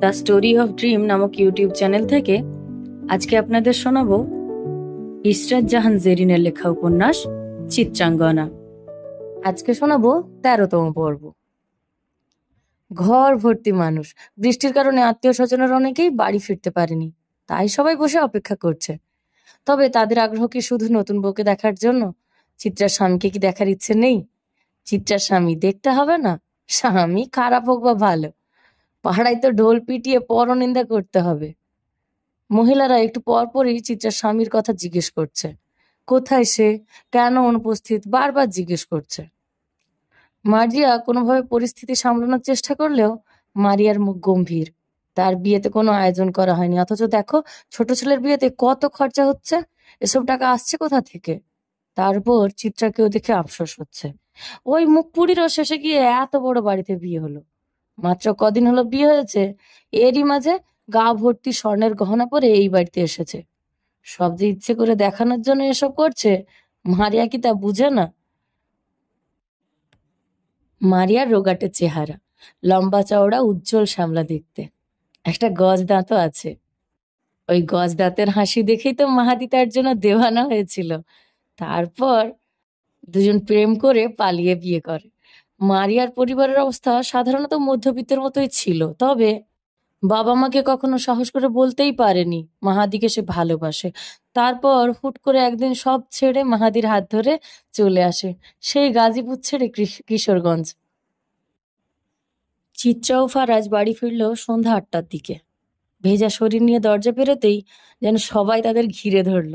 The story of dream নামক YouTube channel থেকে আজকে আপনাদের শোনাবো ইসরাত জাহান জেরিনের লেখা উপন্যাস চিত্রাঙ্গনা। আজকে শোনাবো 13তম পর্ব। ঘর ভর্তি মানুষ। বৃষ্টির কারণে আত্মীয় স্বজনের অনেকেই বাড়ি ফিরতে পারেনি, তাই সবাই বসে অপেক্ষা করছে। তবে তাদের আগ্রহ কি শুধু নতুন বউকে দেখার জন্য? চিত্রার স্বামীকে কি দেখার ইচ্ছে নেই? চিত্রার স্বামী দেখতে হবে না? স্বামী খারাপ হোক বা ভালো, পাহাড়ায় তো ঢোল পিটিয়ে পরনিন্দা করতে হবে। মহিলারা একটু পরপরই চিত্রার স্বামীর কথা জিজ্ঞেস করছে। কোথায় সে, কেন অনুপস্থিত, বারবার জিজ্ঞেস করছে। মারিয়া কোনোভাবে পরিস্থিতি সামলানোর চেষ্টা করলেও মারিয়ার মুখ গম্ভীর। তার বিয়েতে কোনো আয়োজন করা হয়নি, অথচ দেখো ছোট ছেলের বিয়েতে কত খরচা হচ্ছে, এসব টাকা আসছে কোথা থেকে? তারপর চিত্রাকেও দেখে আফসোস হচ্ছে। ওই মুখ পুরীরও শেষে গিয়ে এত বড় বাড়িতে বিয়ে হলো। মাত্র কদিন হলো বিয়ে হয়েছে, এরই মাঝে গা ভর্তি স্বর্ণের গহনা পরে এই বাড়িতে এসেছে। সব যে ইচ্ছে করে দেখানোর জন্য এসব করছে, মারিয়া কি তা বুঝে না? মারিয়ার রোগাটে চেহারা, লম্বা চওড়া উজ্জ্বল শ্যামলা দেখতে, একটা গজ দাঁতও আছে। ওই গজ দাঁতের হাসি দেখেই তো মাহাদি তার জন্য দেওয়ানা হয়েছিল। তারপর দুজন প্রেম করে পালিয়ে বিয়ে করে। মারিয়ার পরিবারের অবস্থা সাধারণত মধ্যবিত্তের মতোই ছিল, তবে বাবা মাকে কখনো সাহস করে বলতেই পারেনি মাহাদিকে সে ভালোবাসে। তারপর হুট করে একদিন সব ছেড়ে মাহাদির হাত ধরে চলে আসে, সেই গাজীপুর ছেড়ে কিশোরগঞ্জ। চিত্রা ও ফারাজ বাড়ি ফিরল সন্ধ্যা 8টার দিকে। ভেজা শরীর নিয়ে দরজা পেরোতেই যেন সবাই তাদের ঘিরে ধরল।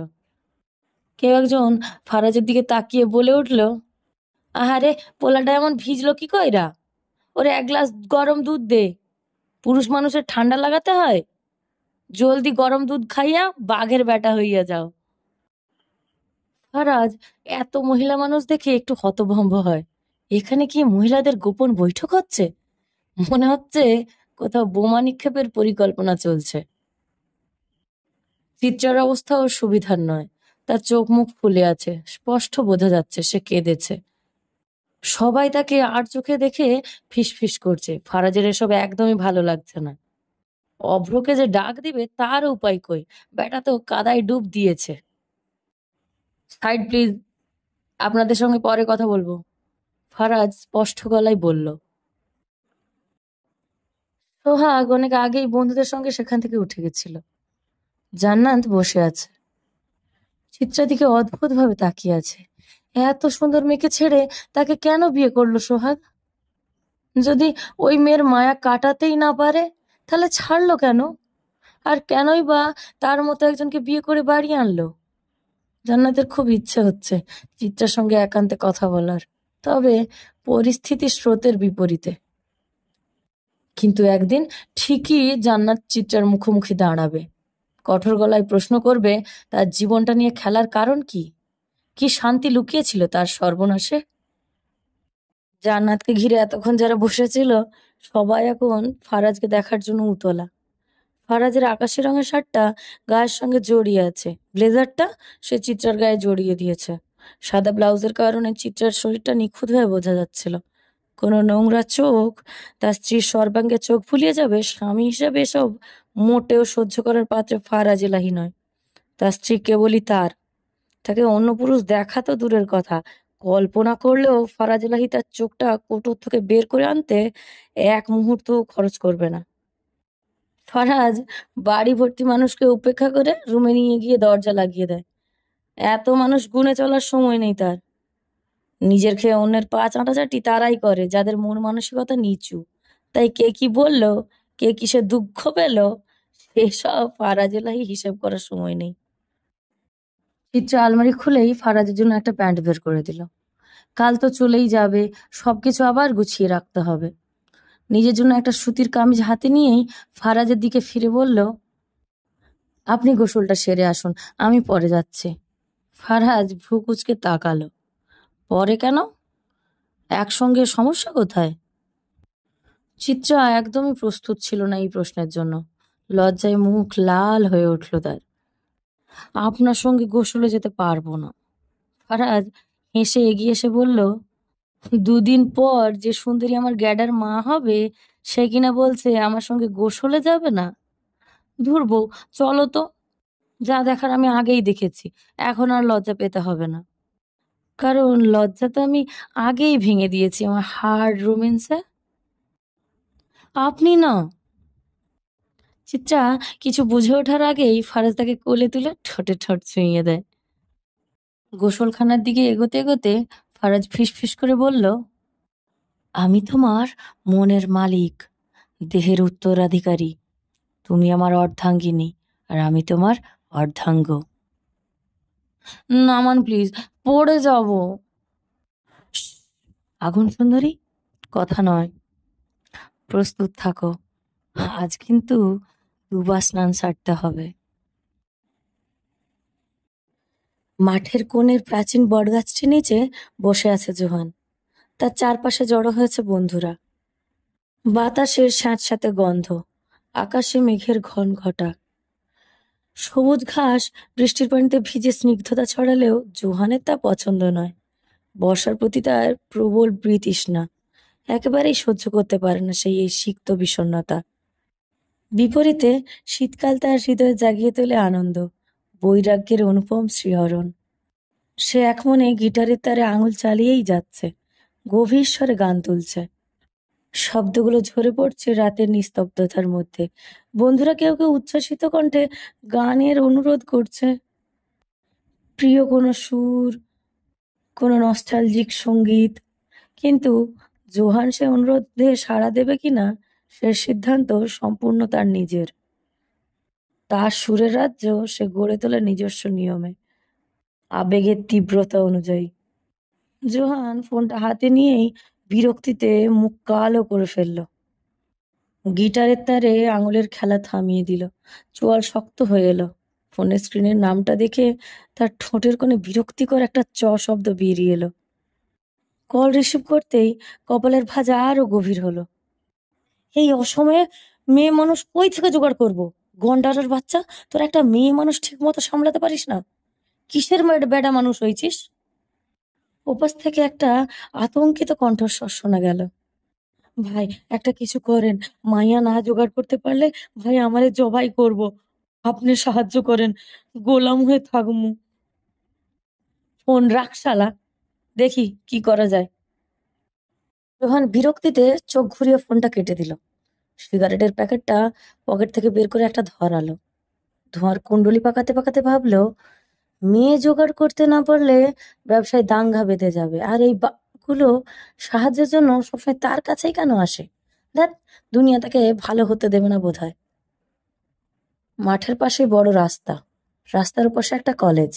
কেউ একজন ফারাজের দিকে তাকিয়ে বলে উঠল, আহারে, পোলাটা এমন ভিজলো কি কইরা? ওরে এক গ্লাস গরম দুধ দে, পুরুষ মানুষের ঠান্ডা লাগাতে হয়? জলদি গরম দুধ খাইয়া বাঘের বেটা হইয়া যাও। ফারাজ এত মহিলা মানুষ দেখে একটু হতভম্ব হয়। এখানে কি মহিলাদের গোপন বৈঠক হচ্ছে? মনে হচ্ছে কোথাও বোমা নিক্ষেপের পরিকল্পনা চলছে। চিত্রার অবস্থাও সুবিধার নয়। তার চোখ মুখ ফুলে আছে, স্পষ্ট বোঝা যাচ্ছে সে কেঁদেছে। সবাই তাকে আর চোখে দেখে ফিসফিস করছে। ফারাজের এসব একদমই ভালো লাগছে না। অভ্রকে যে ডাক দিবে তার উপায় কই, বেটা তো কাদায় ডুব দিয়েছে। সাইড প্লিজ, আপনাদের সঙ্গে পরে কথা বলবো, ফারাজ স্পষ্ট গলায় বলল। সোহাগ অনেক আগেই বন্ধুদের সঙ্গে সেখান থেকে উঠে গেছিল। জান্নাত বসে আছে, চিত্রা দিকে অদ্ভুত ভাবে তাকিয়ে আছে। এত সুন্দর মেয়েকে ছেড়ে তাকে কেন বিয়ে করলো সোহাগ? যদি ওই মেয়ের মায়া কাটাতেই না পারে, তাহলে ছাড়লো কেন? আর কেনই বা তার মতো একজনকে বিয়ে করে বাড়ি আনলো? জান্নাতের খুব ইচ্ছে হচ্ছে চিত্রার সঙ্গে একান্তে কথা বলার, তবে পরিস্থিতি স্রোতের বিপরীতে। কিন্তু একদিন ঠিকই জান্নাত চিত্রার মুখোমুখি দাঁড়াবে, কঠোর গলায় প্রশ্ন করবে তার জীবনটা নিয়ে খেলার কারণ কি, কি শান্তি লুকিয়েছিল তার সর্বনাশে। জান্নাতকে ঘিরে এতক্ষণ যারা বসেছিল সবাই এখন ফারাজকে দেখার জন্য উতলা। ফারাজের আকাশি রঙের শার্টটা গায়ের সঙ্গে জড়িয়ে আছে, ব্লেজারটা সে চিত্রার গায়ে জড়িয়ে দিয়েছে। সাদা ব্লাউজের কারণে চিত্রার শরীরটা নিখুঁতভাবে বোঝা যাচ্ছিল। কোনো নোংরা চোখ তার স্ত্রীর সর্বাঙ্গে চোখ ফুলিয়ে যাবে, স্বামী হিসেবে এসব মোটেও সহ্য করার পাত্রে ফারাজ এলাহি নয়। তার স্ত্রী কেবলই তার, তাকে অন্য পুরুষ দেখা তো দূরের কথা, কল্পনা করলেও ফারাজ এলাহি তার চোখটা কোটর থেকে বের করে আনতে এক মুহূর্ত খরচ করবে না। ফারাজ বাড়ি ভর্তি মানুষকে উপেক্ষা করে রুমে নিয়ে গিয়ে দরজা লাগিয়ে দেয়। এত মানুষ গুনে চলার সময় নেই তার। নিজের খেয়ে অন্যের পা চাটাচাটি তারাই করে যাদের মন মানসিকতা নিচু। তাই কে কি বললো, কে কিসে দুঃখ পেল, সেসব ফারাজ এলাহি হিসেব করার সময় নেই। চিত্রা আলমারি খুলেই ফারাজের জন্য একটা প্যান্ট বের করে দিল। কাল তো চলেই যাবে, সবকিছু আবার গুছিয়ে রাখতে হবে। নিজের জন্য একটা সুতির কামিজ হাতে নিয়েই ফারাজের দিকে ফিরে বলল, আপনি গোসলটা সেরে আসুন, আমি পরে যাচ্ছি। ফারাজ ভ্রু কুঁচকে তাকালো। পরে কেন? একসঙ্গে সমস্যা কোথায়? চিত্রা একদমই প্রস্তুত ছিল না এই প্রশ্নের জন্য। লজ্জায় মুখ লাল হয়ে উঠল তার। আপনার সঙ্গে গোসলে যেতে পারবো না। ফারাজ হেসে এগিয়ে এসে বলল, দুদিন পর যে সুন্দরী আমার গ্যাডার মা হবে সে কিনা বলছে আমার সঙ্গে গোসলে যাবে না। ধুর বউ, চলো তো। যা দেখার আমি আগেই দেখেছি, এখন আর লজ্জা পেতে হবে না। কারণ লজ্জা তো আমি আগেই ভেঙে দিয়েছি আমার হার্ড রোম্যান্সে। আপনি না। চিত্রা কিছু বুঝে ওঠার আগেই ফারাজ তাকে কোলে তুলে ঠোঁটে ঠোঁট ছুঁইয়ে দেয়। গোসলখানার দিকে এগোতে এগোতে ফারাজ ফিসফিস করে বলল, আমি তোমার মনের মালিক, দেহের উত্তরাধিকারী। তুমি আমার অর্ধাঙ্গিনী আর আমি তোমার অর্ধাঙ্গ। নামান প্লিজ, পড়ে যাব। আগুন সুন্দরী, কথা নয়, প্রস্তুত থাকো। আজ কিন্তু দুবার স্নান সারতে হবে। মাঠের কোণের প্রাচীন বটগাছটির নিচে বসে আছে জোহান। তার চারপাশে জড়ো হয়েছে বন্ধুরা। বাতাসের স্যাঁতস্যাঁতে গন্ধ, আকাশে মেঘের ঘন ঘটা। সবুজ ঘাস বৃষ্টির পানিতে ভিজে স্নিগ্ধতা ছড়ালেও জোহানের তা পছন্দ নয়। বর্ষার প্রতি তার প্রবল বিতৃষ্ণা, একেবারেই সহ্য করতে পারে না সেই এই সিক্ত বিষণ্ণতা। বিপরীতে শীতকাল তার হৃদয়ে জাগিয়ে তোলে আনন্দ, বৈরাগ্যের অনুপম শ্রীহরণ। সে এক মনে গিটারের তারে আঙুল চালিয়েই যাচ্ছে, গভীর স্বরে গান তুলছে। শব্দগুলো ঝরে পড়ছে রাতের নিস্তব্ধতার মধ্যে। বন্ধুরা কেউ কেউ উচ্ছ্বসিত কণ্ঠে গানের অনুরোধ করছে, প্রিয় কোনো সুর, কোনো নস্টালজিক সঙ্গীত। কিন্তু জোহান সে অনুরোধে সাড়া দেবে কিনা সে সিদ্ধান্ত সম্পূর্ণ তার নিজের। তার সুরের রাজ্য সে গড়ে তোলে নিজস্ব নিয়মে, আবেগের তীব্রতা অনুযায়ী। জোহান ফোনটা হাতে নিয়েই বিরক্তিতে মুখ কালো করে ফেলল। গিটারের তারে আঙুলের খেলা থামিয়ে দিল। চোয়াল শক্ত হয়ে এলো। ফোনের স্ক্রিনের নামটা দেখে তার ঠোঁটের কোণে বিরক্তিকর একটা চ শব্দ বেরিয়ে এলো। কল রিসিভ করতেই কপালের ভাঁজ আরো গভীর হলো। এই অসময়ে মেয়ে মানুষ কই থেকে জোগাড় করবো? গন্ডারের বাচ্চা, তোর একটা মেয়ে মানুষ ঠিক মতো সামলাতে পারিস না? কিসের বেডা মানুষ হয়েছিস? ওপাশ থেকে একটা আতঙ্কিত কণ্ঠস্বর শোনা গেল। ভাই, একটা কিছু করেন, মাইয়া না জোগাড় করতে পারলে ভাই আমারে জবাই করব। আপনি সাহায্য করেন, গোলাম হয়ে থাকমু। ফোন রাখ শালা, দেখি কি করা যায়। রোহান বিরক্তিতে চোখ ঘুরিয়ে ফোনটা কেটে দিল। সিগারেটের প্যাকেটটা পকেট থেকে বের করে একটা ধরালো। ধোঁয়ার কুণ্ডলি পাকাতে পাকাতে ভাবলো, মেয়ে জোগাড় করতে না পারলে ব্যবসায় দাঙ্গা বেঁধে যাবে, আর এই গুলো সাহায্যের জন্য সবসময় তার কাছেই কেন আসে? দেখ, দুনিয়া তাকে ভালো হতে দেবে না বোধহয়। মাঠের পাশেই বড় রাস্তা, রাস্তার পাশে একটা কলেজ,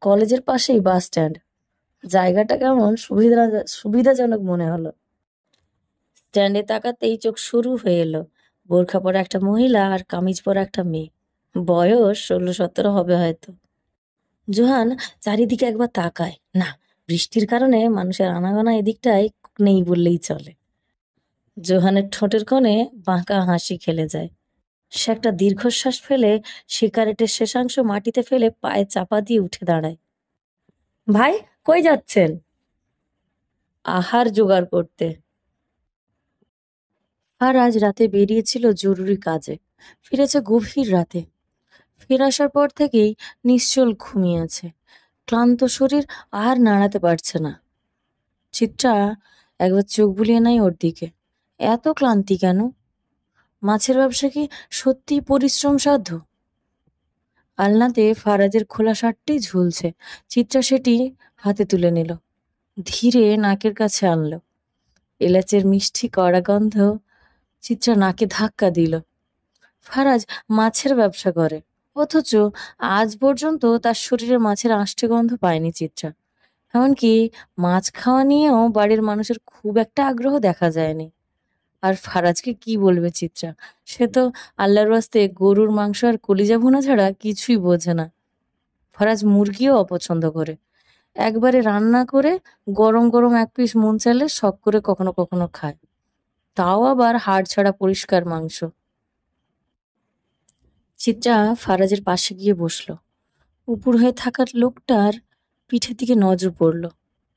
কলেজের পাশেই বাস স্ট্যান্ড। জায়গাটা কেমন সুবিধাজনক মনে হলো। স্ট্যান্ডে তাকাতেই চোখ শুরু হয়ে এলো। বোরখা পরা একটা মহিলা আর কামিজ পরা একটা মেয়ে, বয়স 16-17 হবে হয়তো। জোহান চারিদিকে একবার তাকায় না, বৃষ্টির কারণে মানুষের আনাগোনা এদিকটায় নেই বললেই চলে। জোহানের ঠোঁটের কোণে বাঁকা হাসি খেলে যায়। সে একটা দীর্ঘশ্বাস ফেলে সিগারেটের শেষাংশ মাটিতে ফেলে পায়ে চাপা দিয়ে উঠে দাঁড়ায়। ভাই, কই যাচ্ছেন? আহার জোগাড় করতে। আর আজ রাতে বেরিয়েছিল জরুরি কাজে, ফিরেছে গভীর রাতে। ফিরে আসার পর থেকেই নিশ্চল ঘুমিয়ে আছে, ক্লান্ত শরীর আর নাড়াতে পারছে না। চিত্রা একবার চোখ বুলিয়ে নাই ওর দিকে। এত ক্লান্তি কেন? মাছের ব্যবসা কি সত্যিই পরিশ্রম সাধ্য? আলনাতে ফারাজের খোলা শার্টটি ঝুলছে। চিত্রা সেটি হাতে তুলে নিল, ধীরে নাকের কাছে আনলো। এলাচের মিষ্টি কড়া গন্ধ চিত্রা নাকে ধাক্কা দিল। ফারাজ মাছের ব্যবসা করে, অথচ আজ পর্যন্ত তার শরীরে মাছের আষ্টে গন্ধ পায়নি চিত্রা। এমনকি মাছ খাওয়া নিয়েও বাড়ির মানুষের খুব একটা আগ্রহ দেখা যায়নি। আর ফারাজকে কি বলবে চিত্রা? সে তো আল্লাহর ওয়াস্তে গরুর মাংস আর কলিজা ভুনা ছাড়া কিছুই বোঝে না। ফারাজ মুরগিও অপছন্দ করে, একবারে রান্না করে গরম গরম এক পিস মন চাইলে শখ করে কখনো কখনো খায়, তাও আবার হাড় ছাড়া পরিষ্কার মাংস। চিত্রা ফারাজের পাশে গিয়ে বসলো। উপর হয়ে থাকার লোকটার পিঠের দিকে নজর পড়ল।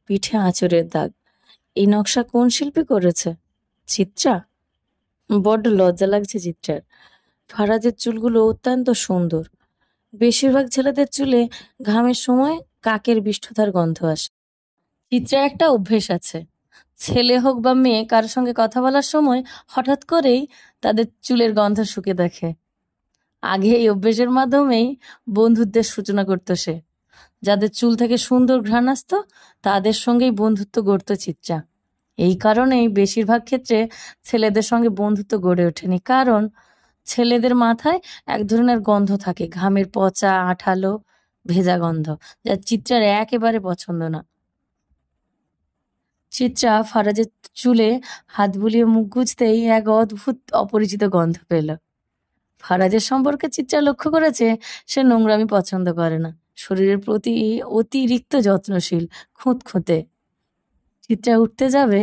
পিঠে আঁচড়ের দাগ, এই নকশা কোন শিল্পী করেছে? চিত্রা? বড্ড লজ্জা লাগছে চিত্রার। ফারাজের চুলগুলো অত্যন্ত সুন্দর। বেশিরভাগ ছেলেদের চুলে ঘামের সময় কাকের বিষ্ঠতার গন্ধ আসে। চিত্রার একটা অভ্যেস আছে, ছেলে হোক বা মেয়ে কারোর সঙ্গে কথা বলার সময় হঠাৎ করেই তাদের চুলের গন্ধ শুকে দেখে। আগে এই অভ্যেসের মাধ্যমেই বন্ধুত্বের সূচনা করতো সে। যাদের চুল থেকে সুন্দর ঘ্রাণ আসতো তাদের সঙ্গেই বন্ধুত্ব গড়ত চিত্রা। এই কারণেই বেশিরভাগ ক্ষেত্রে ছেলেদের সঙ্গে বন্ধুত্ব গড়ে ওঠেনি, কারণ ছেলেদের মাথায় এক ধরনের গন্ধ থাকে, ঘামের পচা আঠালো ভেজা গন্ধ, যা চিত্রার একেবারে পছন্দ না। চিত্রা ফারাজের চুলে হাত বুলিয়ে মুখ গুজতেই এক অদ্ভুত অপরিচিত গন্ধ পেল। ফারাজের সম্পর্কে চিত্রা লক্ষ্য করেছে সে নোংরামি পছন্দ করে না, শরীরের প্রতি অতিরিক্ত যত্নশীল, খুঁতখুঁতে। চিত্রা উঠতে যাবে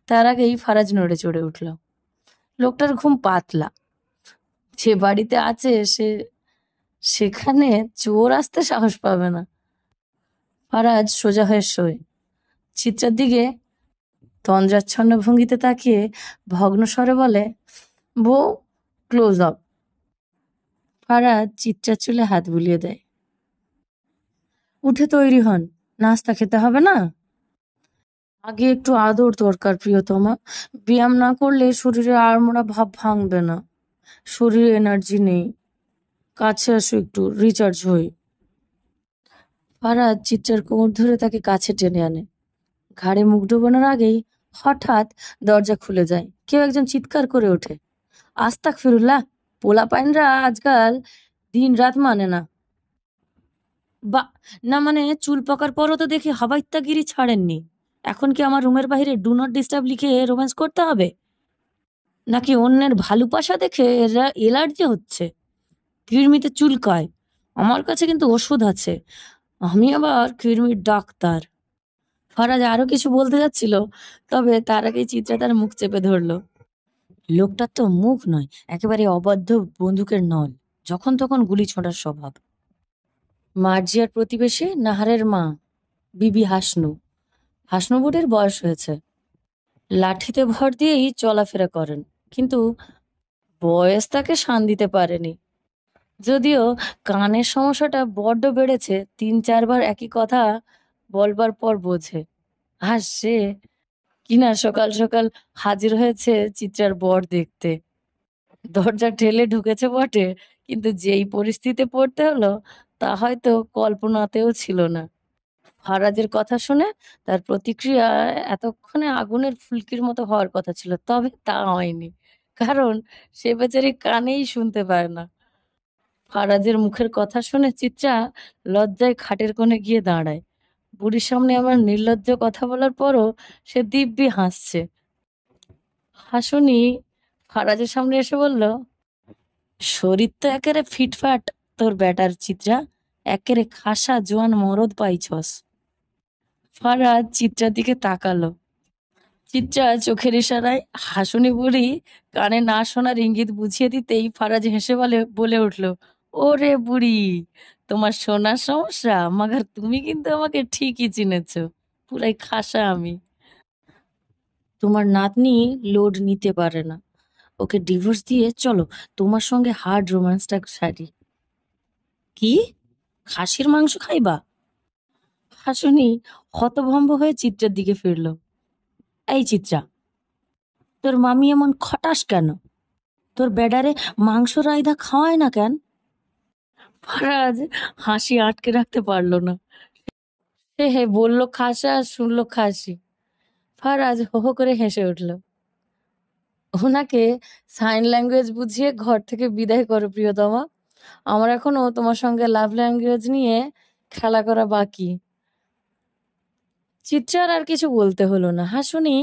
তার আগেই ফারাজ নড়ে চড়ে উঠল। লোকটার ঘুম পাতলা, যে বাড়িতে আছে সেখানে চোর আসতে সাহস পাবে না। ফারাজ সোজা হয়ে শোয়, চিত্রার দিকে তন্দ্রাচ্ছন্ন ভঙ্গিতে তাকিয়ে ভগ্ন স্বরে বলে, বউ, ক্লোজ আপ। ফারাজ চিত্রার চুলে হাত বুলিয়ে দেয়। উঠে তৈরি হন, নাস্তা খেতে হবে না? আগে একটু আদর দরকার প্রিয়তমা, ব্যায়াম না করলে শরীরে আড়মোড়া ভাব ভাঙবে না। শরীরে এনার্জি নেই, কাছে আসো একটু রিচার্জ হই। ফারাজ চিত্রার কোমর ধরে তাকে কাছে টেনে আনে। ঘাড়ে মুখ ডোবানোর আগেই হঠাৎ দরজা খুলে যায়। কেউ একজন চিৎকার করে ওঠে, আস্তাগফিরুল্লাহ, পোলাপাইনরা আজকাল দিন রাত মানে না। বা না মানে চুল পাকার পরও তো দেখি হাবাইত্যাগিরি ছাড়েননি। এখন কি আমার রুমের বাইরে ডু নট ডিস্টার্ব লিখে রোম্যান্স করতে হবে, নাকি অন্যের ভালোবাসা দেখে এরা এলার্জি হচ্ছে? কৃমিতে চুলকায়, আমার কাছে কিন্তু ওষুধ আছে, আমি আবার কৃমির ডাক্তার। ফারাজ আরো কিছু বলতে যাচ্ছিল, তবে তার আগেই চিত্রা তার মুখ চেপে ধরলো। লোকটার তো মুখ নয়, একেবারে অবাধ্য বন্দুকের নল, যখন তখন গুলি ছোঁড়ার স্বভাব। মার্জিয়ার প্রতিবেশী নাহারের মা, বিবি হাসনু। হাসনু বুড়ির বয়স হয়েছে, লাঠিতে ভর দিয়েই চলাফেরা করেন, কিন্তু বয়স তাকে শান দিতে পারেনি। যদিও কানের সমস্যাটা বড্ড বেড়েছে, 3-4বার একই কথা বলবার পর বোঝে। আর সে কিনা সকাল সকাল হাজির হয়েছে চিত্রার বর দেখতে। দরজা ঠেলে ঢুকেছে বটে, কিন্তু যেই পরিস্থিতিতে পড়তে হলো তা হয়তো কল্পনাতেও ছিল না। ফারাজের কথা শুনে তার প্রতিক্রিয়া এতক্ষণে আগুনের ফুলকির মতো হওয়ার কথা ছিল, তবে তা হয়নি, কারণ সে বেচারি কানেই শুনতে পায় না। ফারাজের মুখের কথা শুনে চিত্রা লজ্জায় খাটের কোণে গিয়ে দাঁড়ায়। বুড়ির সামনে আমার নির্লজ্জ কথা বলার পরও সে দিব্যি হাসছে। হাসুনি ফারাজের সামনে এসে বলল, শরীর তো একেবারে ফিটফাট তোর ব্যাটার চিত্রা, একেবারে খাসা জোয়ান মরদ পাইছস। ফারাজ চিত্রার দিকে তাকালো। চিত্রা চোখের ইশারায় হাসুনি বুড়ি কানে না শোনার ইঙ্গিত বুঝিয়ে দিতেই ফারাজ হেসে বলে উঠল, ওরে বুড়ি, তোমার শোনার সমস্যা, মাগার তুমি কিন্তু আমাকে ঠিকই চিনেছ, পুরাই খাসা আমি। তোমার নাতনি লোড নিতে পারে না, ওকে ডিভোর্স দিয়ে চলো তোমার সঙ্গে হার্ড রোম্যান্সটা সারি। কি, খাসির মাংস খাইবা? হাসুনি হতভম্ব হয়ে চিত্রার দিকে ফিরল। এই চিত্রা, তোর মামি এমন খটাস কেন? তোর বেডারে মাংস রাইদা খাওয়ায় না কেন? ফারাজ হাসি আটকে রাখতে পারলো না। হে হে বললো খাসা আর শুনলো খাসি। ফারাজ হো হো করে হেসে উঠল। ওনাকে সাইন ল্যাঙ্গুয়েজ বুঝিয়ে ঘর থেকে বিদায় করো প্রিয়তমা, আমার এখনো তোমার সঙ্গে লাভ ল্যাঙ্গুয়েজ নিয়ে খেলা করা বাকি। চিত্রার আর কিছু বলতে হলো না, হাসুনি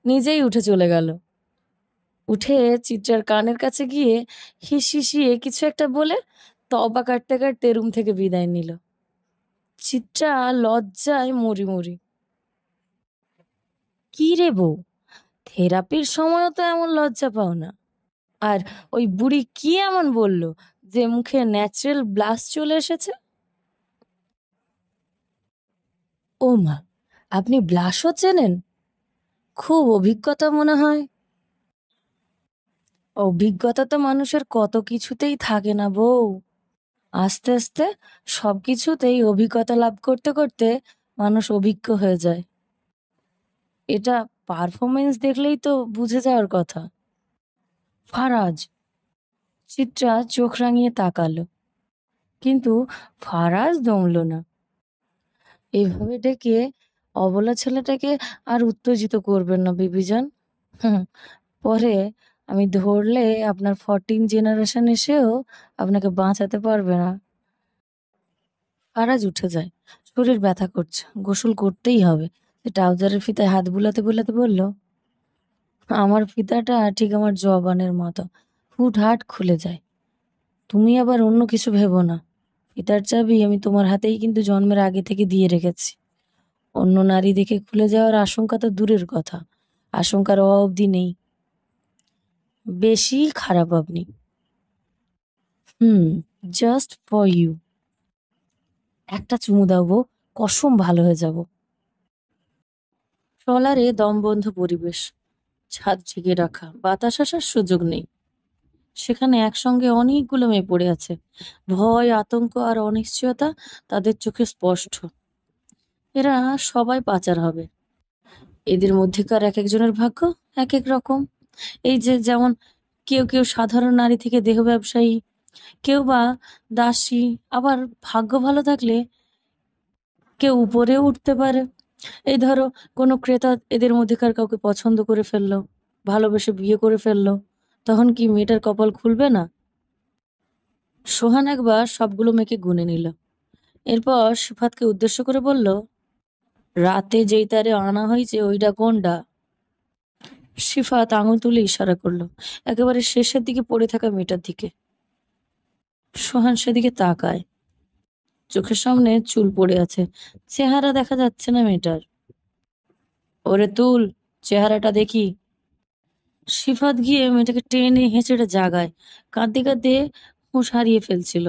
নিজেই উঠে চলে গেল। উঠে চিত্রার কানের কাছে গিয়ে হিসিয়ে কিছু একটা বলে তবা কাটতে কাটতে রুম থেকে বিদায় নিল। চিত্রা লজ্জায় মরি মরি। কি রে বউ, থেরাপির সময়ও তো এমন লজ্জা পাও না? আর ওই বুড়ি কি এমন বলল যে মুখে ন্যাচারাল ব্লাশ চলে এসেছে? ও মা, আপনি ব্লাশও চেনেন? খুব অভিজ্ঞতা মনে হয়। অভিজ্ঞতা তো মানুষের কত কিছুতেই থাকে না বউ। আস্তে আস্তে সবকিছুতেই অভিজ্ঞতা লাভ করতে করতে মানুষ অভিজ্ঞ হয়ে যায়। এটা পারফরমেন্স দেখলেই তো বুঝে যাওয়ার কথা। ফারাজ। চিত্রা চোখ রাঙিয়ে তাকালো, কিন্তু ফারাজ দমল না। এইভাবে ডেকে অবলা ছেলেটাকে আর উত্তেজিত করবেন না বিবিজান। হুম, পরে আমি ধরলে আপনার 14 জেনারেশন এসেও আপনাকে বাঁচাতে পারবে না। ফারাজ উঠে যায়। শরীর ব্যথা করছে, গোসল করতেই হবে। সে ট্রাউজারের ফিতায় হাত বুলাতে বুলাতে বলল, আমার ফিতাটা ঠিক আমার জবানের মতো, হুটহাট খুলে যায়। তুমি আবার অন্য কিছু ভেবো না। ফিতার চাবি আমি তোমার হাতেই কিন্তু জন্মের আগে থেকে দিয়ে রেখেছি। অন্য নারী দেখে খুলে যাওয়ার আশঙ্কা তো দূরের কথা, আশঙ্কার অবধি নেই। বেশি খারাপ আপনি। হুম, জাস্ট ফর ইউ। একটা চুমু দাও বউ, কসম ভালো হয়ে যাব। ট্রলারে দমবন্ধ পরিবেশ, ছাদ ঢেকে রাখা, বাতাস আসার সুযোগ নেই। সেখানে একসঙ্গে অনেকগুলো মেয়ে পড়ে আছে। ভয়, আতঙ্ক আর অনিশ্চয়তা তাদের চোখে স্পষ্ট। এরা সবাই পাচার হবে। এদের মধ্যেকার এক একজনের ভাগ্য এক এক রকম। এই যে যেমন কেউ কেউ সাধারণ নারী থেকে দেহ ব্যবসায়ী, কেউ বা দাসী, আবার ভাগ্য ভালো থাকলে কেউ উপরেও উঠতে পারে। এই ধরো, কোনো ক্রেতা এদের মধ্যেকার কাউকে পছন্দ করে ফেললো, ভালোবেসে বিয়ে করে ফেললো, তখন কি মেয়েটার কপাল খুলবে না? সোহান একবার সবগুলো মেয়েকে গুনে নিল। এরপর সিফাতকে উদ্দেশ্য করে বলল, রাতে যেই তারে আনা হয়েছে ওইটা কোনটা? সিফাত আঙুল তুলে ইশারা করলো একেবারে শেষের দিকে পড়ে থাকা মেয়েটার দিকে। সোহান সেদিকে তাকায়। চোখের সামনে চুল পড়ে আছে, চেহারা দেখা যাচ্ছে না মেয়েটার। ওরে তুল, চেহারাটা দেখি। সিফাত গিয়ে মেয়েটাকে টেনে হেঁচড়ে জাগায়। কাঁদতে কাঁদতে হুঁশ হারিয়ে ফেলছিল।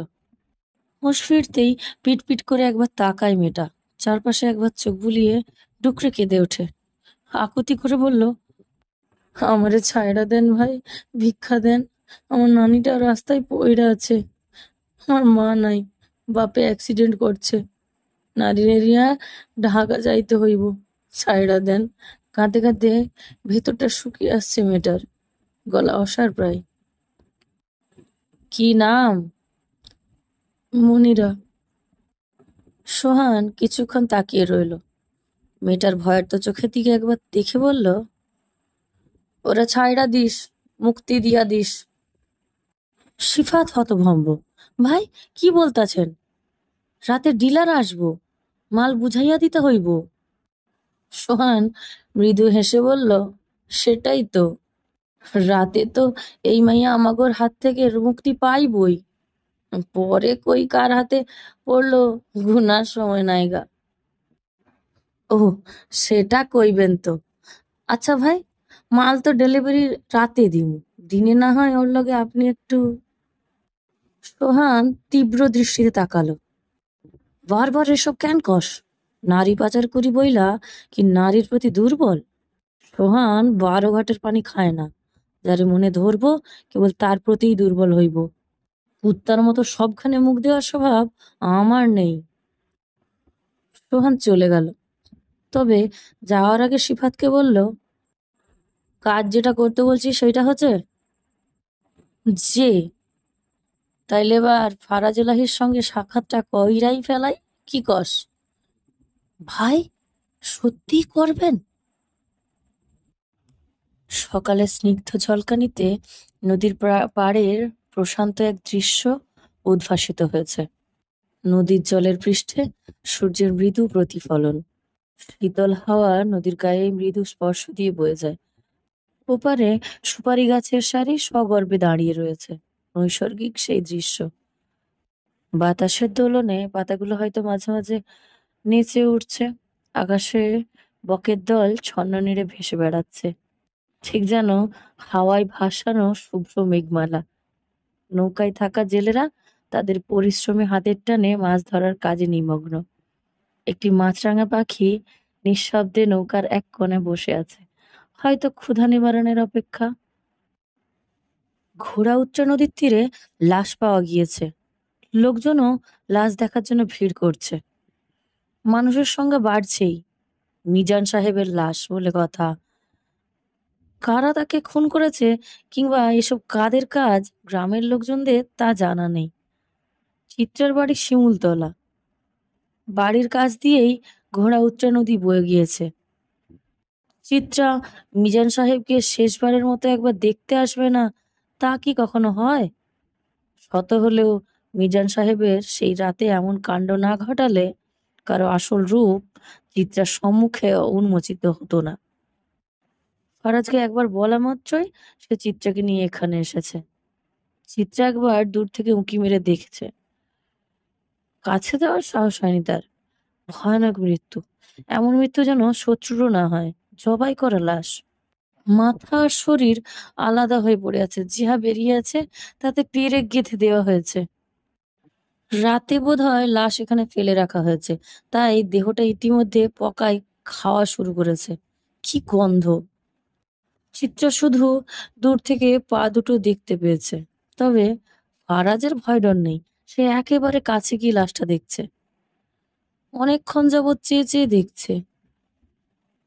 হুঁশ ফিরতেই পিট পিট করে একবার তাকায় মেয়েটা, চারপাশে একবার চোখ বুলিয়ে ডুকরে কেঁদে ওঠে। আকুতি করে বলল, আমারে ছায়ড়া দেন ভাই, ভিক্ষা দেন। আমার নানিটা রাস্তায় পইড়া আছে। আমার মা নাই, বাপে অ্যাক্সিডেন্ট করছে। নারী এরিয়া ঢাকা যাইতে হইব, ছায়ড়া দেন। কাঁদতে কাঁদতে ভেতরটা শুকিয়ে আসছে মেয়েটার, গলা অসাড় প্রায়। কি নাম? মনিরা। সোহান কিছুক্ষণ তাকিয়ে রইল। মেয়েটার ভয়ের তো চোখের দিকে একবার দেখে বলল, ওরা ছাইড়া দিস, মুক্তি দিয়া দিস। সিফাত হতভম্ব, ভাই কি বলতাছেন? রাতে ডিলার আসবো, মাল বুঝাইয়া দিতে হইব। সোহান মৃদু হেসে বলল, সেটাই তো। রাতে তো এই মাইয়া আমাগোর হাত থেকে মুক্তি পাইবই, পরে কই কার হাতে পড়লো গুনার সময় নাইগা। ও, সেটা কইবেন তো। আচ্ছা ভাই, মাল তো ডেলিভারি রাতে দিমু, দিনে না হয় ওর লগে আপনি একটু। সোহান তীব্র দৃষ্টিতে তাকালো। বারবার এসব কেন কস? নারী পাচার করি বইলা কি নারীর প্রতি দুর্বল? সোহান 12 ঘাটের পানি খায় না। যারে মনে ধরবো কেবল তার প্রতিই দুর্বল হইব। কুত্তার মতো সবখানে মুখ দেওয়ার স্বভাব আমার নেই। সোহান চলে গেল। তবে যাওয়ার আগে সিফাতকে বলল, কাজ যেটা করতে বলছি সেটা হচ্ছে যে, তাইলে এবার ফারাজ এলাহির সঙ্গে সাক্ষাৎটা কইরাই ফেলাই, কি কস? ভাই, সত্যি করবেন? সকালে স্নিগ্ধ ঝলকানিতে নদীর পাড়ের প্রশান্ত এক দৃশ্য উদ্ভাসিত হয়েছে। নদীর জলের পৃষ্ঠে সূর্যের মৃদু প্রতিফলন, শীতল হাওয়া নদীর গায়ে মৃদু স্পর্শ দিয়ে বয়ে যায়। ওপারে সুপারি গাছের সারি সগর্বে দাঁড়িয়ে রয়েছে। নৈসর্গিক সেই দৃশ্য। বাতাসের দোলনে পাতাগুলো হয়তো মাঝে মাঝে নেচে উঠছে। আকাশে বকের দল ছন্ন নেড়ে ভেসে বেড়াচ্ছে, ঠিক যেন হাওয়ায় ভাসানো শুভ্র মেঘমালা। নৌকায় থাকা জেলেরা তাদের পরিশ্রমী হাতের টানে মাছ ধরার কাজে নিমগ্ন। একটি মাছরাঙা পাখি নিঃশব্দে নৌকার এক কোণে বসে আছে, হয়তো ক্ষুধা নিবারণের অপেক্ষা। ঘোড়া উচ্চ নদীর তীরে লাশ পাওয়া গিয়েছে। লোকজনও লাশ দেখার জন্য ভিড় করছে। মানুষের সংখ্যা বাড়ছেই। মিজান সাহেবের লাশ বলে কথা। কারা তাকে খুন করেছে কিংবা এসব কাদের কাজ গ্রামের লোকজনদের তা জানা নেই। চিত্রার বাড়ি শিমুলতলা। বাড়ির কাছ দিয়েই ঘোড়া উচ্চ নদী বয়ে গিয়েছে। চিত্রা মিজান সাহেবকে শেষবারের মতো একবার দেখতে আসবে না, তা কি কখনো হয়? শত হলেও মিজান সাহেবের সেই রাতে এমন কাণ্ড না ঘটালে কারো আসল রূপ চিত্রার সম্মুখে উন্মোচিত হতো না। ফারাজকে একবার বলা মাত্রই সে চিত্রাকে নিয়ে এখানে এসেছে। চিত্রা একবার দূর থেকে উঁকি মেরে দেখেছে। কাছে যাওয়ার সাহস হয়নি তার। ভয়ানক মৃত্যু, এমন মৃত্যু যেন শত্রুরও না হয়, জবাই করা লাশ। মাথা আর শরীর আলাদা হয়ে পড়ে আছে, জিহা বেরিয়ে আছে, তাতে পেরেক গেঁথে দেওয়া হয়েছে। রাতে বোধহয় লাশ এখানে ফেলে রাখা হয়েছে, তাই দেহটা ইতিমধ্যে পকায় খাওয়া শুরু করেছে। কি গন্ধ! চিত্রা শুধু দূর থেকে পা দুটো দেখতে পেয়েছে। তবে ফারাজের ভয় ডর নেই, সে একেবারে কাছে গিয়ে লাশটা দেখছে। অনেকক্ষণ যাবৎ চেয়ে চেয়ে দেখছে।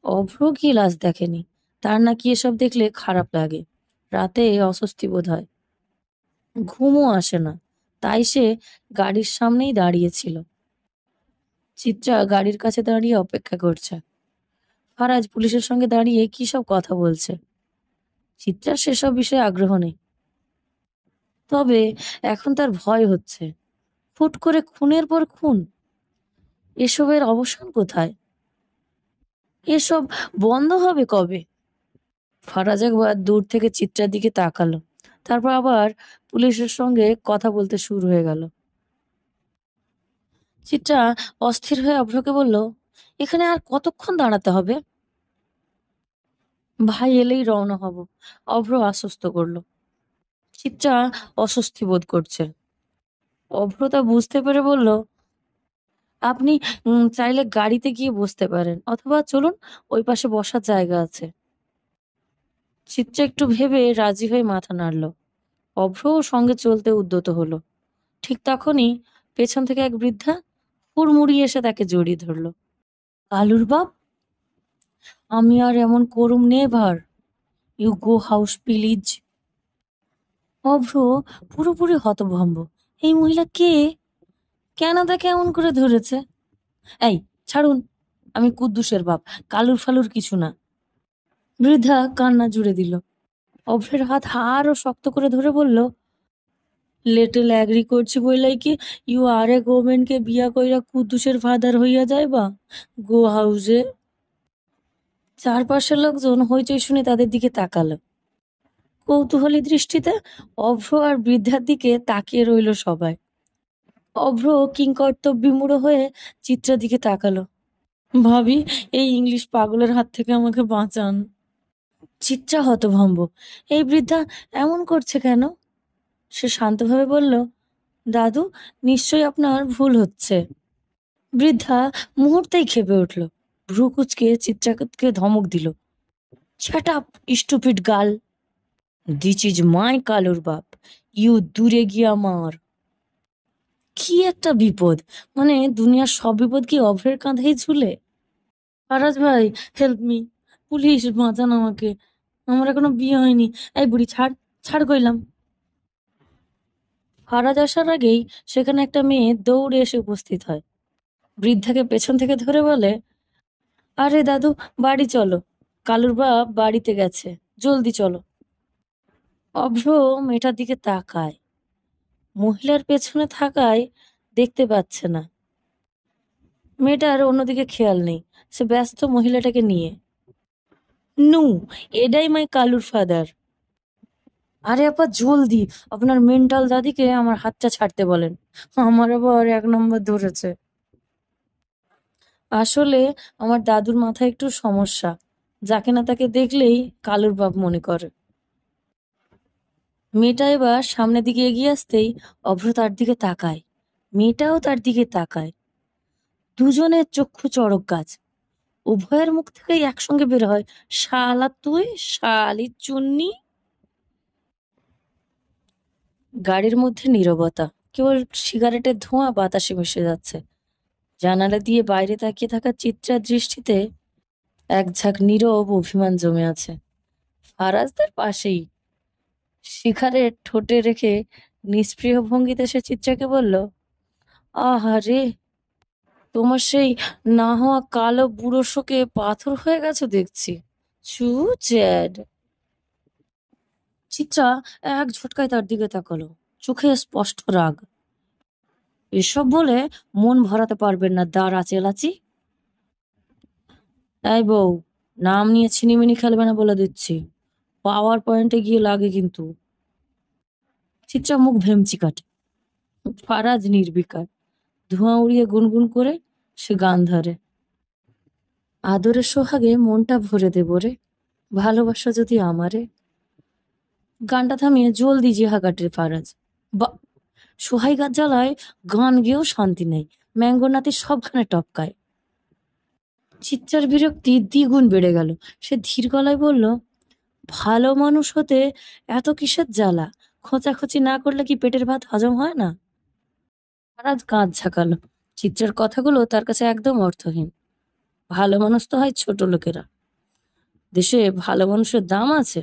অভ্র কি লাশ দেখেনি, তার নাকি এসব দেখলে খারাপ লাগে, রাতে অস্বস্তি বোধ হয়, ঘুমও আসে না, তাই সে গাড়ির সামনেই দাঁড়িয়েছিল। চিত্রা গাড়ির কাছে দাঁড়িয়ে অপেক্ষা করছে। ফারাজ পুলিশের সঙ্গে দাঁড়িয়ে কি সব কথা বলছে। চিত্রার সেসব বিষয়ে আগ্রহ নেই, তবে এখন তার ভয় হচ্ছে। হুট করে খুনের পর খুন, এসবের অবসান কোথায়? এসব বন্ধ হবে কবে? ফারাজ একবার দূর থেকে চিত্রার দিকে তাকালো, তারপর আবার পুলিশের সঙ্গে কথা বলতে শুরু হয়ে গেল। চিত্রা অস্থির হয়ে অভ্রকে বলল, এখানে আর কতক্ষণ দাঁড়াতে হবে? ভাই এলেই রওনা হব, অভ্র আশ্বস্ত করলো। চিত্রা অস্বস্তি বোধ করছে। অভ্র তা বুঝতে পেরে বলল, আপনি চাইলে গাড়িতে গিয়ে বসতে পারেন, অথবা চলুন, ওই পাশে বসার জায়গা আছে। চিত্রা একটু ভেবে রাজি হয়ে মাথা নাড়ল। অভ্র সঙ্গে চলতে উদ্যত হলো। ঠিক তখনই পেছন থেকে এক বৃদ্ধা হুড়মুড়িয়ে এসে তাকে জড়িয়ে ধরল। কালুর বাপ, আমি আর এমন করুম never. You go house please. Abhra পুরোপুরি হতভম্ব। এই মহিলা কে? কেন তাকে এমন করে ধরেছে? এই ছাড়ুন, আমি কুদ্দুসের বাপ, কালুর ফালুর কিছু না। বৃদ্ধা কান্না জুড়ে দিল। অভ্রের হাত আরো শক্ত করে ধরে বলল, লেটেল অ্যাগ্রি করছি বইলাই কি ইউ আর এ গভর্নমেন্টকে বিয়া কইরা কুদ্দুসের ফাদার হইয়া যাইবা গো হাউসে? চারপাশের লোকজন হইচই শুনে তাদের দিকে তাকালো। কৌতূহলী দৃষ্টিতে অভ্র আর বৃদ্ধার দিকে তাকিয়ে রইল সবাই। অভ্র কিংকর্তব্যবিমূঢ় হয়ে চিত্রার দিকে তাকালো। ভাবি, এই ইংলিশ পাগলের হাত থেকে আমাকে বাঁচান। চিত্রা হতভম্ব, এই বৃদ্ধা এমন করছে কেন? সে শান্তভাবে বলল, দাদু, নিশ্চয়ই আপনার ভুল হচ্ছে। বৃদ্ধা মুহূর্তেই ক্ষেপে উঠল, ভ্রু কুচকে চিত্রাকে ধমক দিল, shut up stupid girl, this is my কালুর বাপ, ইউ দূরে গিয়া মার। কি একটা বিপদ! মানে দুনিয়ার সব বিপদ কি অভ্রের কাঁধেই ঝুলে? ফারাজ ভাই, হেল্প মি, পুলিশ বাঁচান আমাকে, আমার এখনো বিয়ে হয়নি। এই বুড়ি ছাড়, ছাড় কইলাম। ফারাজ আসার আগেই সেখানে একটা মেয়ে দৌড়ে এসে উপস্থিত হয়। বৃদ্ধাকে পেছন থেকে ধরে বলে, আরে দাদু, বাড়ি চলো, কালুর বাপ বাড়িতে গেছে, জলদি চলো। অভ্র মেয়েটার দিকে তাকায়, মহিলার পেছনে থাকায় দেখতে পাচ্ছে না। মেয়েটার অন্যদিকে খেয়াল নেই, সে ব্যস্ত মহিলাটাকে নিয়ে। নু, এডাই মাই কালুর ফাদার। আরে আপা জলদি, আপনার মেন্টাল দাদিকে আমার হাতটা ছাড়তে বলেন, আমার আবার 1 নম্বর ধরেছে। আসলে আমার দাদুর মাথায় একটু সমস্যা, যাকে না তাকে দেখলেই কালুর বাপ মনে করে। মেয়েটা এবার সামনের দিকে এগিয়ে আসতেই অভ্র তার দিকে তাকায়, মেয়েটাও তার দিকে তাকায়। দুজনের চক্ষু চড়ক গাছ। উভয়ের মুখ থেকেই একসঙ্গে বের হয়, শালা তুই, শালি চুন্নি। গাড়ির মধ্যে নীরবতা, কেবল সিগারেটের ধোঁয়া বাতাসে মিশে যাচ্ছে। জানালা দিয়ে বাইরে তাকিয়ে থাকা চিত্রার দৃষ্টিতে এক ঝাঁক নীরব অভিমান জমে আছে। ফারাজদের পাশেই সিগারেট ঠোঁটে রেখে নিষ্প্রিয় ভঙ্গিতে সে চিত্রাকে বলল, আহারে, তোমার সেই না হওয়া কালো বুড়ো শোকে পাথর হয়ে গেছো দেখছি। চু চ্যাড। চিত্রা এক ঝটকায় তার দিকে তাকালো, চোখে স্পষ্ট রাগ। এসব বলে মন ভরাতে পারবেন না, দাঁড়া চেলাচি। এই বউ, নাম নিয়ে ছিনিমিনি খেলবে না বলে দিচ্ছি, পাওয়ার পয়েন্টে গিয়ে লাগে কিন্তু। চিত্রা মুখ ভেমচি কাটে। ফারাজ নির্বিকার, ধোঁয়া উড়িয়ে গুনগুন করে সে গান ধরে, আদরের সোহাগে মনটা ভরে দেব রে, ভালোবাসা যদি আমারে। গানটা থামিয়ে জলদি জিহা কাটে ফারাজ। বা, সোহাই গাছ জ্বালায় গান গেয়েও শান্তি নেই, ম্যাঙ্গো নাতি সবখানে টপকায়। চিত্রার বিরক্তি দ্বিগুণ বেড়ে গেল। সে ধীর গলায় বলল, ভালো মানুষ হতে এত কিসের জ্বালা? খোঁচাখুচি না করলে কি পেটের ভাত হজম হয় না? ফারাজ কাঁধ ঝাঁকালো। চিত্রার কথাগুলো তার কাছে একদম অর্থহীন। ভালো মানুষ তো হয় ছোট লোকেরা, দেশে ভালো মানুষের দাম আছে?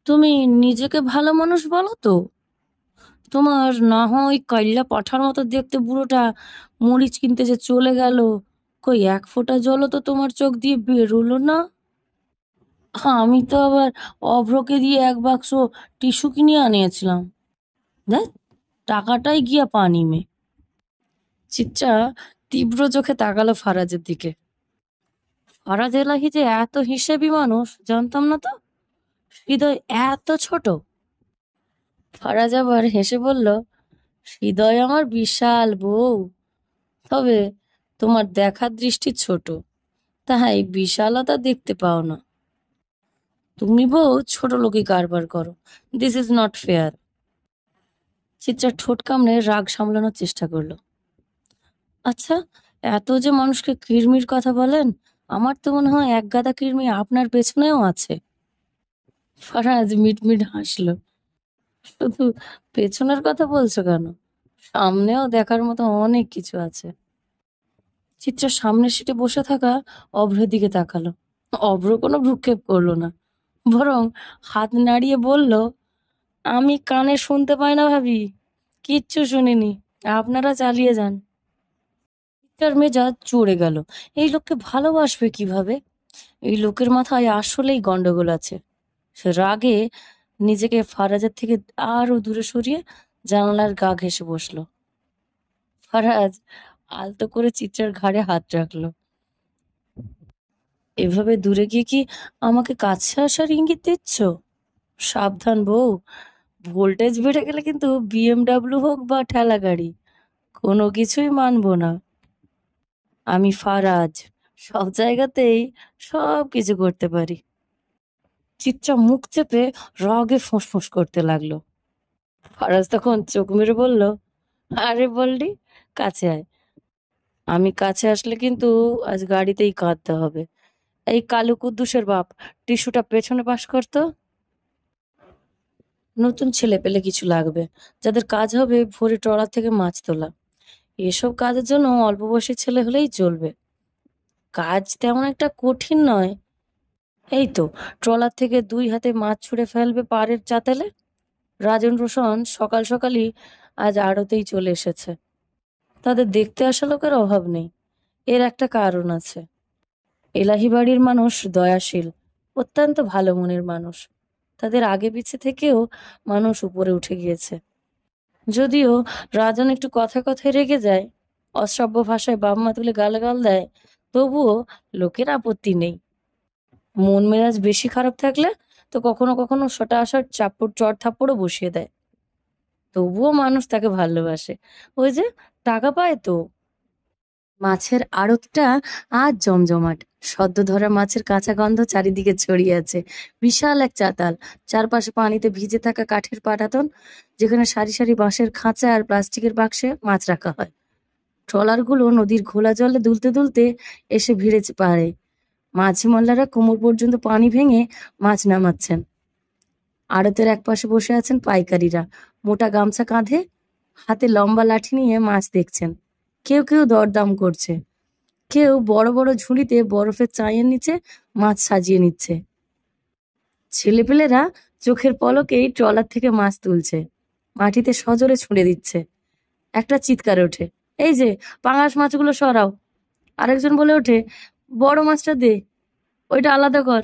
তুমি নিজেকে ভালো মানুষ বলো তো? তোমার না হয় কাইল্লা পাঠার মতো দেখতে বুড়োটা মরিচ কিনতে যে চলে গেল, কই এক ফোঁটা জলও তো তোমার চোখ দিয়ে বেরোলো না। আমি তো আবার অভ্রকে দিয়ে এক বাক্স টিস্যু কিনে আনিয়েছিলাম, দেখ টাকাটাই গিয়া পানি মে। চিত্রা তীব্র চোখে তাকালো ফারাজের দিকে। ফারাজ এলাহি যে এত হিসেবি মানুষ, জানতাম না তো। হৃদয় এত ছোট। ফারাজ আবার হেসে বলল, হৃদয় আমার বিশাল বউ, তবে তোমার দেখার দৃষ্টি ছোট, তাই বিশালতা দেখতে পাও না। তুমি বউ ছোট লোকই কারবার করো, this is not fair. Chitra ঠোঁট কামড়ে রাগ সামলানোর চেষ্টা করলো। আচ্ছা, এত যে মানুষকে কৃমির কথা বলেন, আমার তো মনে হয় এক গাদা কৃমি আপনার পেছনেও আছে। ফারাজ মিটমিট হাসলো। শুধু পেছনের কথা বলছো কেন, সামনেও দেখার মতো অনেক কিছু আছে। চিত্রা সামনের সিটে বসে থাকা অভ্রের দিকে তাকালো। অভ্র কোনো ভ্রুক্ষেপ করলো না, বরং হাত নাড়িয়ে বলল, আমি কানে শুনতে পাই না ভাবি, কিচ্ছু শুনিনি, আপনারা চালিয়ে যান। চিত্রার মেজাজ চড়ে গেল। এই লোককে ভালোবাসবে কিভাবে? এই লোকের মাথায় আসলেই গন্ডগোল আছে। সে রাগে নিজেকে ফারাজের থেকে আরো দূরে সরিয়ে জানালার গা ঘেঁষে বসলো। ফারাজ আলতো করে চিত্রার ঘাড়ে হাত রাখলো। এভাবে দূরে গিয়ে কি আমাকে কাছে আসার ইঙ্গিত দিচ্ছ? সাবধান বউ, ভোল্টেজ বেড়ে গেলে কিন্তু বিএমডাব্লিউ হোক বা ঠেলা গাড়ি, কোনো কিছুই মানবো না। আমি ফারাজ, সব জায়গাতেই সব কিছু করতে পারি। চিত্রা মুখ চেপে রাগে ফোঁস করতে লাগলো। ফারাজ তখন চোখ মেরে বলল, আরে বললি, কাছে আয়। আমি কাছে আসলে কিন্তু আজ গাড়িতেই কাঁদতে হবে। এই কালু কুদ্দুসের বাপ, টিস্যুটা পেছনে পাস করতো। নতুন ছেলে পেলে কিছু লাগবে, যাদের কাজ হবে ভোরে ট্রলার থেকে মাছ তোলা। এসব কাজের জন্য অল্প বয়সী ছেলে হলেই চলবে, কাজ তেমন একটা কঠিন নয়। এই তো ট্রলার থেকে 2 হাতে মাছ ছুঁড়ে ফেলবে পাড়ের চাতালে। রাজন রোশন সকাল সকালই আজ আড়তেই চলে এসেছে। তাদের দেখতে আসা লোকের অভাব নেই, এর একটা কারণ আছে। এলাহি বাড়ির মানুষ দয়াশীল, অত্যন্ত ভালো মনের মানুষ। তাদের আগে পিছে থেকেও মানুষ উপরে উঠে গিয়েছে। যদিও রাজন একটু কথায় রেগে যায়, অশ্রাব্য ভাষায় বাপ-মা তুলে গালাগাল দেয়, তবুও লোকের আপত্তি নেই। মন মেজাজ বেশি খারাপ থাকলে তো কখনো কখনো সটা আসার চাপড় চড় থাপ্পড়ও বসিয়ে দেয়, তবুও মানুষ তাকে ভালোবাসে। ওই যে টাকা পায় তো। মাছের আড়তটা আজ জমজমাট। সদ্য ধরা মাছের কাঁচা গন্ধ চারিদিকে ছড়িয়ে আছে। বিশাল এক চাতাল, চারপাশে পানিতে ভিজে থাকা কাঠের পাটাতন, যেখানে সারি সারি বাঁশের খাঁচা আর প্লাস্টিকের বাক্সে মাছ রাখা হয়। ট্রলারগুলো নদীর ঘোলা জলে দুলতে দুলতে এসে ভিড়েছে পাড়ে। মাঝি মোল্লারা কোমর পর্যন্ত পানি ভেঙে মাছ নামাচ্ছেন। আড়তের একপাশে বসে আছেন পাইকারিরা, মোটা গামছা কাঁধে, হাতে লম্বা লাঠি নিয়ে মাছ দেখছেন। কেউ কেউ দরদাম করছে, কেউ বড় বড় ঝুড়িতে বরফের চাঁইয়ের নিচে মাছ সাজিয়ে নিচ্ছে। ছেলেপেলেরা চোখের পলকেই ট্রলার থেকে মাছ তুলছে, মাটিতে সজোরে ছুঁড়ে দিচ্ছে। একটা চিৎকার ওঠে, এই যে পাঙাশ মাছগুলো সরাও। আরেকজন বলে ওঠে, বড় মাছটা দে, ওইটা আলাদা কর।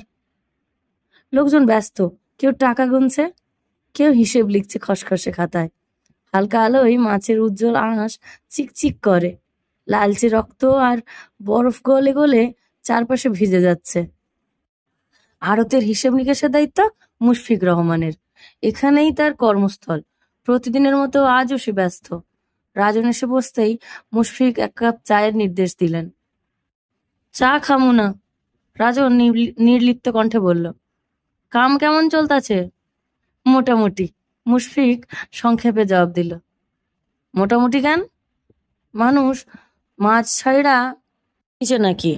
লোকজন ব্যস্ত, কেউ টাকা গুনছে, কেউ হিসেব লিখছে খসখসে খাতায়। হালকা আলোয় মাছের উজ্জ্বল আঁশ চিকচিক করে, লালচে রক্ত আর বরফ গলে গলে চারপাশে ভিজে যাচ্ছে। আড়তের হিসেব নিকেশের দায়িত্ব মুশফিক রহমানের। এখানেই তার কর্মস্থল। প্রতিদিনের মতো আজও সে ব্যস্ত। রাজন এসে বসতেই মুশফিক এক কাপ চায়ের নির্দেশ দিলেন। চা খামু না, রাজন নির্লিপ্ত কণ্ঠে বলল। কাম কেমন চলতেছে? মোটামুটি, মুশফিক সংক্ষেপে জবাব দিল। মোটামুটি কেন? মানুষ মাছ ছাইড়া কিছু নাকি?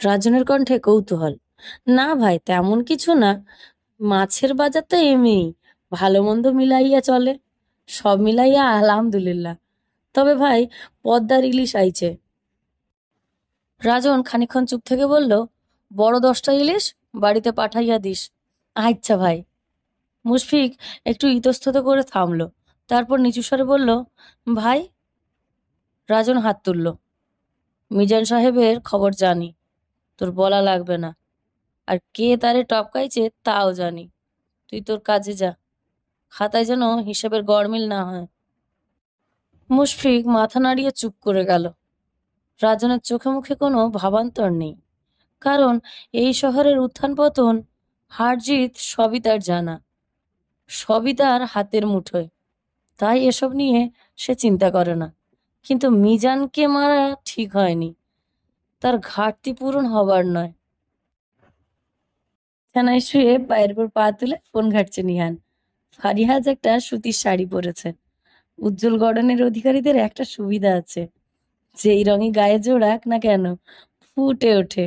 রাজনের কণ্ঠে কৌতূহল। না ভাই, তেমন কিছু না। মাছের বাজার তো এমনি ভালো মন্দ মিলাইয়া চলে, সব মিলাইয়া আলহামদুলিল্লাহ। তবে ভাই, পদ্মার ইলিশ আইছে। রাজন খানিকক্ষণ চুপ থেকে বলল, বড় 10টা ইলিশ বাড়িতে পাঠাইয়া দিস। আচ্ছা ভাই। মুশফিক একটু ইতস্তত করে থামলো, তারপর নিচু স্বরে বলল, ভাই। রাজন হাত তুলল। মিজান সাহেবের খবর জানি, তোর বলা লাগবে না। আর কে তারে টপকাইছে তাও জানি। তুই তোর কাজে যা, খাতায় যেন হিসাবের গড়মিল না হয়। মুশফিক মাথা নাড়িয়ে চুপ করে গেল। রাজনের চোখে মুখে কোনো ভাবান্তর নেই, কারণ এই শহরের উত্থান পতন, হার জিত সবই তার জানা, সবই তার হাতের মুঠোয়। তাই এসব নিয়ে সে চিন্তা করে না। কিন্তু মিজানকে মারা ঠিক হয়নি, তার ঘাটতি পূরণ হবার নয়। বিছানায় শুয়ে পায়ের উপর পা তুলে ফোন ঘাটছে নিহান। ফারিহাজ একটা সুতির শাড়ি পরেছে। উজ্জ্বল গড়নের অধিকারীদের একটা সুবিধা আছে, যেই রঙই গায়ে জোড়াক না কেন ফুটে ওঠে।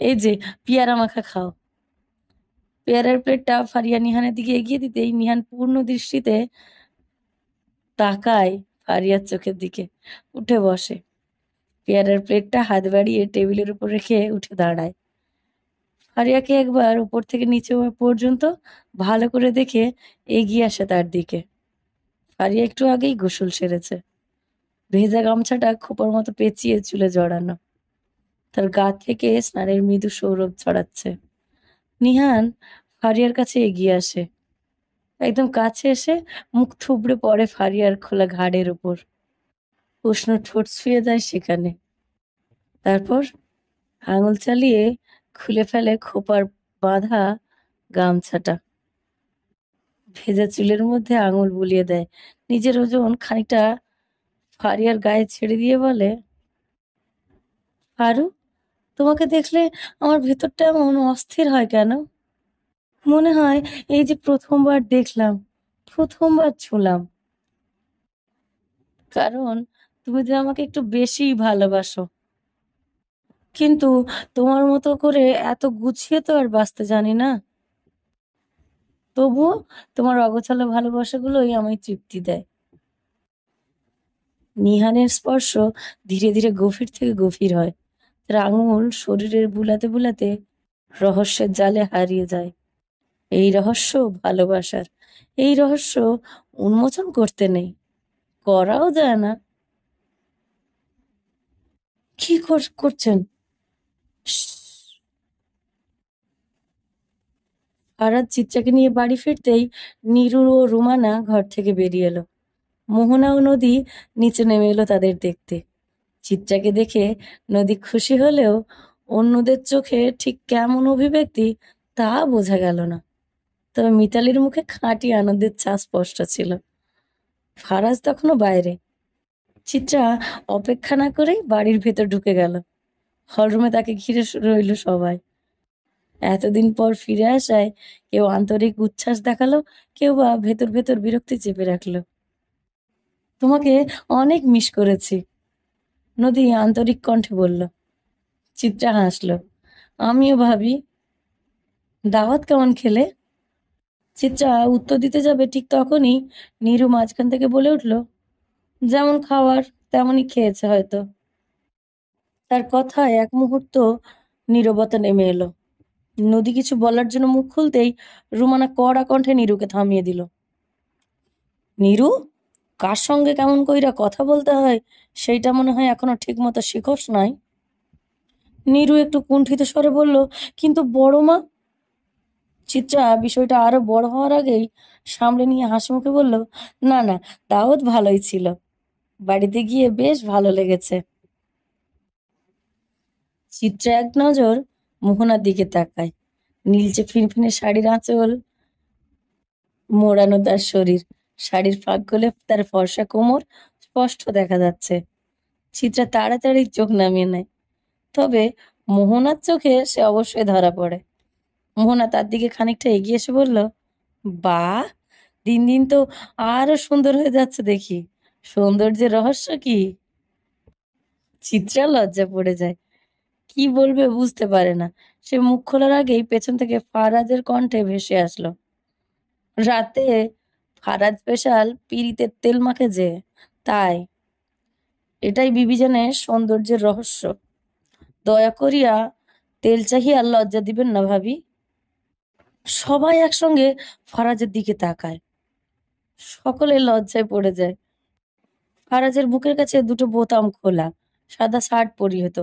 এই যে পেয়ারা মাখা খাও। পেয়ারার প্লেটটা ফারিয়া নিহানের দিকে এগিয়ে দিতেই নিহান পূর্ণ দৃষ্টিতে তাকায় ফারিয়ার চোখের দিকে, উঠে বসে। পেয়ারার প্লেটটা হাত বাড়িয়ে টেবিলের উপর রেখে উঠে দাঁড়ায়। ফারিয়াকে একবার উপর থেকে নিচে পর্যন্ত ভালো করে দেখে এগিয়ে আসে তার দিকে। ফারিয়া একটু আগেই গোসল সেরেছে, ভেজা গামছাটা খোপার মতো পেঁচিয়ে চুলে জড়ানো, তার গা থেকে স্নানের মৃদু সৌরভ ছড়াচ্ছে। নিহান ফারিয়ার কাছে এগিয়ে আসে, একদম কাছে এসে মুখ থুবড়ে পড়ে ফারিয়ার খোলা ঘাড়ের উপর। উষ্ণ ঠোঁট ছুঁয়ে যায় সেখানে। তারপর আঙুল চালিয়ে খুলে ফেলে খোপার বাঁধা গামছাটা। ভেজা চুলের মধ্যে আঙুল বুলিয়ে দেয়, নিজের ওজন খানিকটা ফারিয়ার গায়ে ছেড়ে দিয়ে বলে, ফারু, তোমাকে দেখলে আমার ভেতরটা এমন অস্থির হয় কেন? মনে হয় এই যে প্রথমবার দেখলাম, প্রথমবার ছুঁলাম। কারণ তুমি যে আমাকে একটু বেশিই ভালোবাসো। কিন্তু তোমার মতো করে এত গুছিয়ে তো আর বাঁচতে জানি না। তবুও তোমার অগোছালো ভালোবাসাগুলোই আমায় তৃপ্তি দেয়। নিহানের স্পর্শ ধীরে ধীরে গভীর থেকে গভীর হয়, তার আঙুল শরীরের বুলাতে বুলাতে রহস্যের জালে হারিয়ে যায়। এই রহস্য ভালোবাসার, এই রহস্য উন্মোচন করতে নেই, করাও যায় না। কি করছেন? ফারাজ চিত্রাকে নিয়ে বাড়ি ফিরতেই নীরু ও রুমানা ঘর থেকে বেরিয়ে এলো। মোহনা ও নদী নিচে নেমে এলো তাদের দেখতে। চিত্রাকে দেখে নদী খুশি হলেও অন্যদের চোখে ঠিক কেমন অভিব্যক্তি তা বোঝা গেল না। তবে মিতালির মুখে খাঁটি আনন্দের ছাপ স্পষ্ট ছিল। ফারাজ তখনও বাইরে। চিত্রা অপেক্ষা না করেই বাড়ির ভেতর ঢুকে গেল। হলরুমে তাকে ঘিরে রইল সবাই। এতদিন পর ফিরে আসায় কেউ আন্তরিক উচ্ছ্বাস দেখালো, কেউ বা ভেতর ভেতর বিরক্তি চেপে রাখলো। তোমাকে অনেক মিস করেছি। নদী আন্তরিক কণ্ঠে বলল। চিত্রা হাসলো। আমিও ভাবি, দাওয়াত কেমন খেলে? চিত্রা উত্তর দিতে যাবে ঠিক তখনই নীরু মাঝখান থেকে বলে উঠল, যেমন খাওয়ার তেমনই খেয়েছে হয়তো। তার কথায় এক মুহূর্ত নীরবতা নেমে এলো। নদী কিছু বলার জন্য মুখ খুলতেই রুমানা কড়া কণ্ঠে নীরুকে থামিয়ে দিল। নীরু, কার সঙ্গে কেমন কইরা কথা বলতে হয় সেইটা মনে হয় এখনো ঠিক মতো শিখোস নাই। নীরু একটু কুণ্ঠিত স্বরে বলল, কিন্তু বড় মা। চিত্রা বিষয়টা আরো বড় হওয়ার আগেই সামলে নিয়ে হাসি মুখে বলল, না না, দাওয়াত ভালোই ছিল, বাড়িতে গিয়ে বেশ ভালো লেগেছে। চিত্রা এক নজর মোহনার দিকে তাকায়। নীলচে ফিনফিনে শাড়ির আঁচল মোড়ানো তার শরীর, শাড়ির ফাঁক গলে তার ফর্সা কোমর স্পষ্ট দেখা যাচ্ছে। চিত্রা তাড়াতাড়ি চোখ নামিয়ে নেয়, তবে মোহনার চোখে সে অবশ্যই ধরা পড়ে। মোহনা তার দিকে খানিকটা এগিয়ে এসে বলল, বাহ, দিন দিন তো আরো সুন্দর হয়ে যাচ্ছে দেখি, সৌন্দর্যের রহস্য কি? চিত্রা লজ্জা পড়ে যায়, কি বলবে বুঝতে পারে না। সে মুখ খোলার আগেই পেছন থেকে ফারাজের কণ্ঠে ভেসে আসলো, রাতে ফারাজ স্পেশাল পিরিতের তেল মাখে যে, তাই। এটাই বিবিজানের সৌন্দর্যের রহস্য। দয়া করিয়া তেল চাহিয়া লজ্জা দিবেন না ভাবি। সবাই একসঙ্গে ফারাজের দিকে তাকায়, সকলে লজ্জায় পড়ে যায়। ফারাজের বুকের কাছে দুটো বোতাম খোলা, সাদা শার্ট পরিহিত।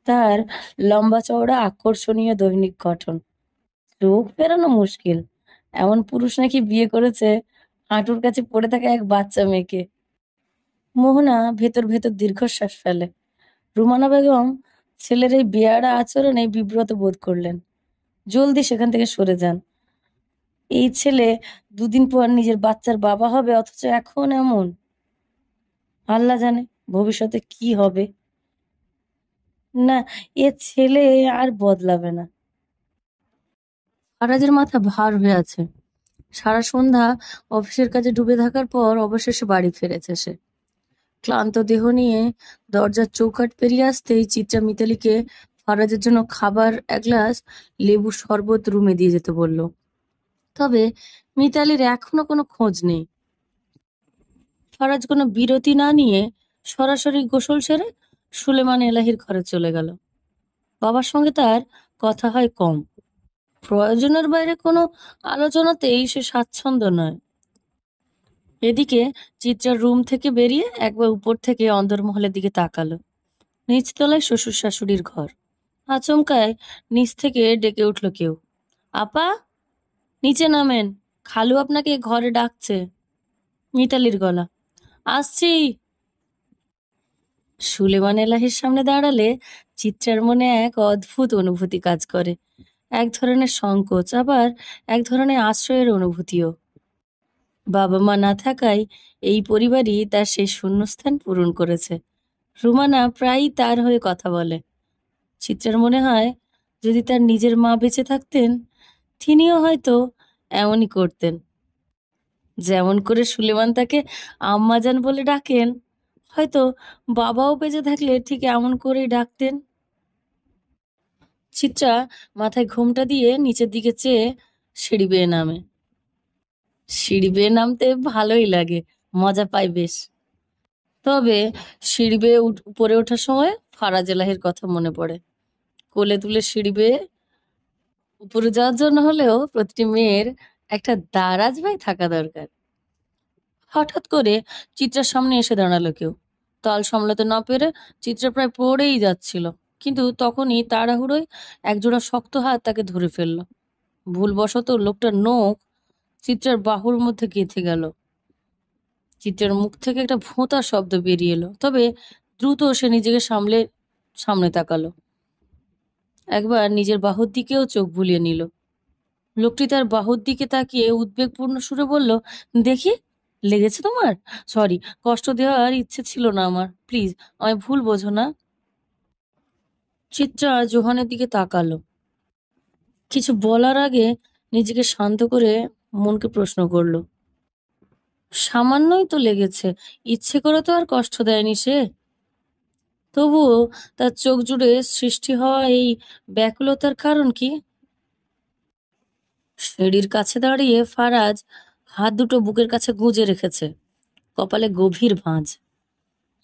তার লম্বা চওড়া আকর্ষণীয় দৈনিক গঠন, চোখ ফেরানো মুশকিল। এমন পুরুষ নাকি বিয়ে করেছে হাঁটুর কাছে পড়ে থাকা এক বাচ্চা মেয়েকে। মোহনা ভেতর ভেতর দীর্ঘশ্বাস ফেলে। রুমানা বেগম ছেলের এই বেয়াড়া আচরণে বিব্রত বোধ করলেন। জলদি সেখান থেকে সরে যান। এই ছেলে দুদিন পর নিজের বাচ্চার বাবা হবে, অথচ এখন এমন। আল্লাহ জানে ভবিষ্যতে কি হবে। না, এ ছেলে আর বদলাবে না। ফারাজের মাথা ভার হয়ে আছে। সারা সন্ধ্যা অফিসের কাজে ডুবে থাকার পর অবশেষে বাড়ি ফিরেছে সে। ক্লান্ত দেহ নিয়ে দরজার চৌকাঠ পেরিয়ে আসতেই চিত্রা মিতালিকে ফারাজের জন্য খাবার, এক গ্লাস লেবু শরবত রুমে দিয়ে যেতে বলল। তবে মিতালির এখনো কোনো খোঁজ নেই। ফারাজ কোনো বিরতি না নিয়ে সরাসরি গোসল সেরে সুলেমান এলাহির ঘরে চলে গেল। বাবার সঙ্গে তার কথা হয় কম। প্রয়োজনের বাইরে কোনো আলোচনাতেই সে স্বাচ্ছন্দ্য নয়। এদিকে চিত্রার রুম থেকে বেরিয়ে একবার উপর থেকে অন্দরমহলের দিকে তাকালো। নিচতলায় শ্বশুর শাশুড়ির ঘর। আচমকায় নিচ থেকে ডেকে উঠল কেউ, আপা, নিচে নামেন, খালু আপনাকে ঘরে ডাকছে। মিতালির গলা, আসছি। সুলেমান এলাহির সামনে দাঁড়ালে চিত্রার মনে এক অদ্ভুত অনুভূতি কাজ করে, এক ধরনের সংকোচ, আবার এক ধরনের আশ্রয়ের অনুভূতিও। বাবা মা না থাকায় এই পরিবারই তার সেই শূন্যস্থান পূরণ করেছে। রুমানা প্রায়ই তার হয়ে কথা বলে। চিত্রার মনে হয় যদি তার নিজের মা বেঁচে থাকতেন তিনিও হয়তো এমনই করতেন। যেমন করে সুলেমান তাকে আম্মাজান বলে ডাকেন, হয়তো বাবাও বেঁচে থাকলে ঠিক এমন করেই ডাকতেন। চিত্রা মাথায় ঘোমটা দিয়ে নিচের দিকে চেয়ে সিঁড়ি বেয়ে নামে। সিঁড়ি বেয়ে নামতে ভালোই লাগে, মজা পায় বেশ। তবে সিঁড়ি বেয়ে উপরে ওঠার সময় ফারাজ এলাহির কথা মনে পড়ে। কোলে তুলে সিঁড়ি বেয়ে উপরে যাওয়ার জন্য হলেও প্রতিটি মেয়ের একটা দারাজ ভাই থাকা দরকার। হঠাৎ করে চিত্রার সামনে এসে দাঁড়ালো কেউ। তাল সামলাতে না পেরে চিত্রা প্রায় পড়েই যাচ্ছিল, কিন্তু তখনই তাড়াহুড়োয় একজোড়া শক্ত হাত তাকে ধরে ফেললো। ভুলবশত লোকটার নখ চিত্রার বাহুর মধ্যে গেঁথে গেল। চিত্রার মুখ থেকে একটা ভোঁতা শব্দ বেরিয়ে এলো, তবে দ্রুত সে নিজেকে সামনে তাকালো। একবার নিজের বাহুর দিকেও চোখ বুলিয়ে নিল। লোকটি তার বাহুর দিকে তাকিয়ে উদ্বেগপূর্ণ সুরে বলল, দেখি, লেগেছে তোমার? সরি, কষ্ট দেওয়ার ইচ্ছে ছিল না আমার, প্লিজ আমায় ভুল বোঝো না। চিত্রা জোহানের দিকে তাকালো। কিছু বলার আগে নিজেকে শান্ত করে মনকে প্রশ্ন করলো, সামান্যই তো লেগেছে, ইচ্ছে করে তো আর কষ্ট দেয়নি সে। তবুও তার চোখ জুড়ে সৃষ্টি হওয়া এই ব্যাকুলতার কারণ কি? সিঁড়ির কাছে দাঁড়িয়ে ফারাজ হাত দুটো বুকের কাছে গুঁজে রেখেছে, কপালে গভীর ভাঁজ,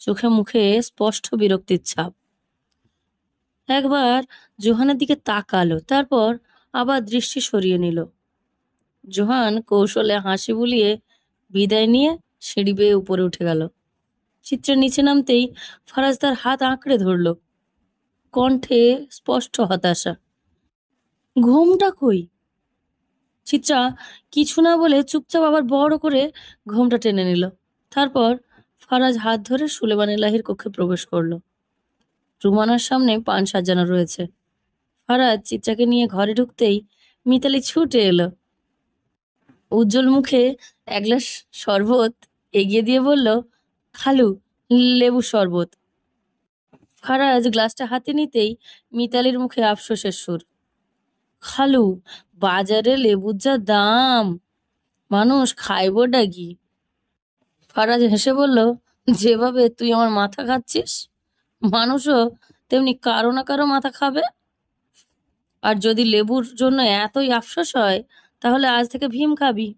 চোখে মুখে স্পষ্ট বিরক্তির ছাপ। একবার জোহানের দিকে তাকালো, তারপর আবার দৃষ্টি সরিয়ে নিল। জোহান কৌশলে হাসি বুলিয়ে বিদায় নিয়ে সিঁড়ি বেয়ে উপরে উঠে গেল। চিত্রের নিচে নামতেই ফারাজ তার হাত আঁকড়ে ধরল, কণ্ঠে স্পষ্ট হতাশা। ঘুমটা কই? চিত্রা কিছু না বলে চুপচাপ আবার বড় করে ঘুমটা টেনে নিল। তারপর ফারাজ হাত ধরে সুলেমান এলাহির কক্ষে প্রবেশ করলো। রুমানার সামনে পান সাজানো রয়েছে। ফারাজ চিত্রাকে নিয়ে ঘরে ঢুকতেই মিতালি ছুটে এলো। উজ্জ্বল মুখে এক গ্লাস শরবত এগিয়ে দিয়ে বলল, খালু, লেবু শরবত। ফারাজ গ্লাসটা হাতে নিতেই মিতালির মুখে আফসোসের সুর। খালু, বাজারে লেবুর যা দাম, মানুষ খাইবটা কি? ফারাজ হেসে বলল, যেভাবে তুই আমার মাথা খাচ্ছিস, মানুষও তেমনি কারো না কারো মাথা খাবে। আর যদি লেবুর জন্য এতই আফসোস হয়, তাহলে আজ থেকে ভীম খাবি।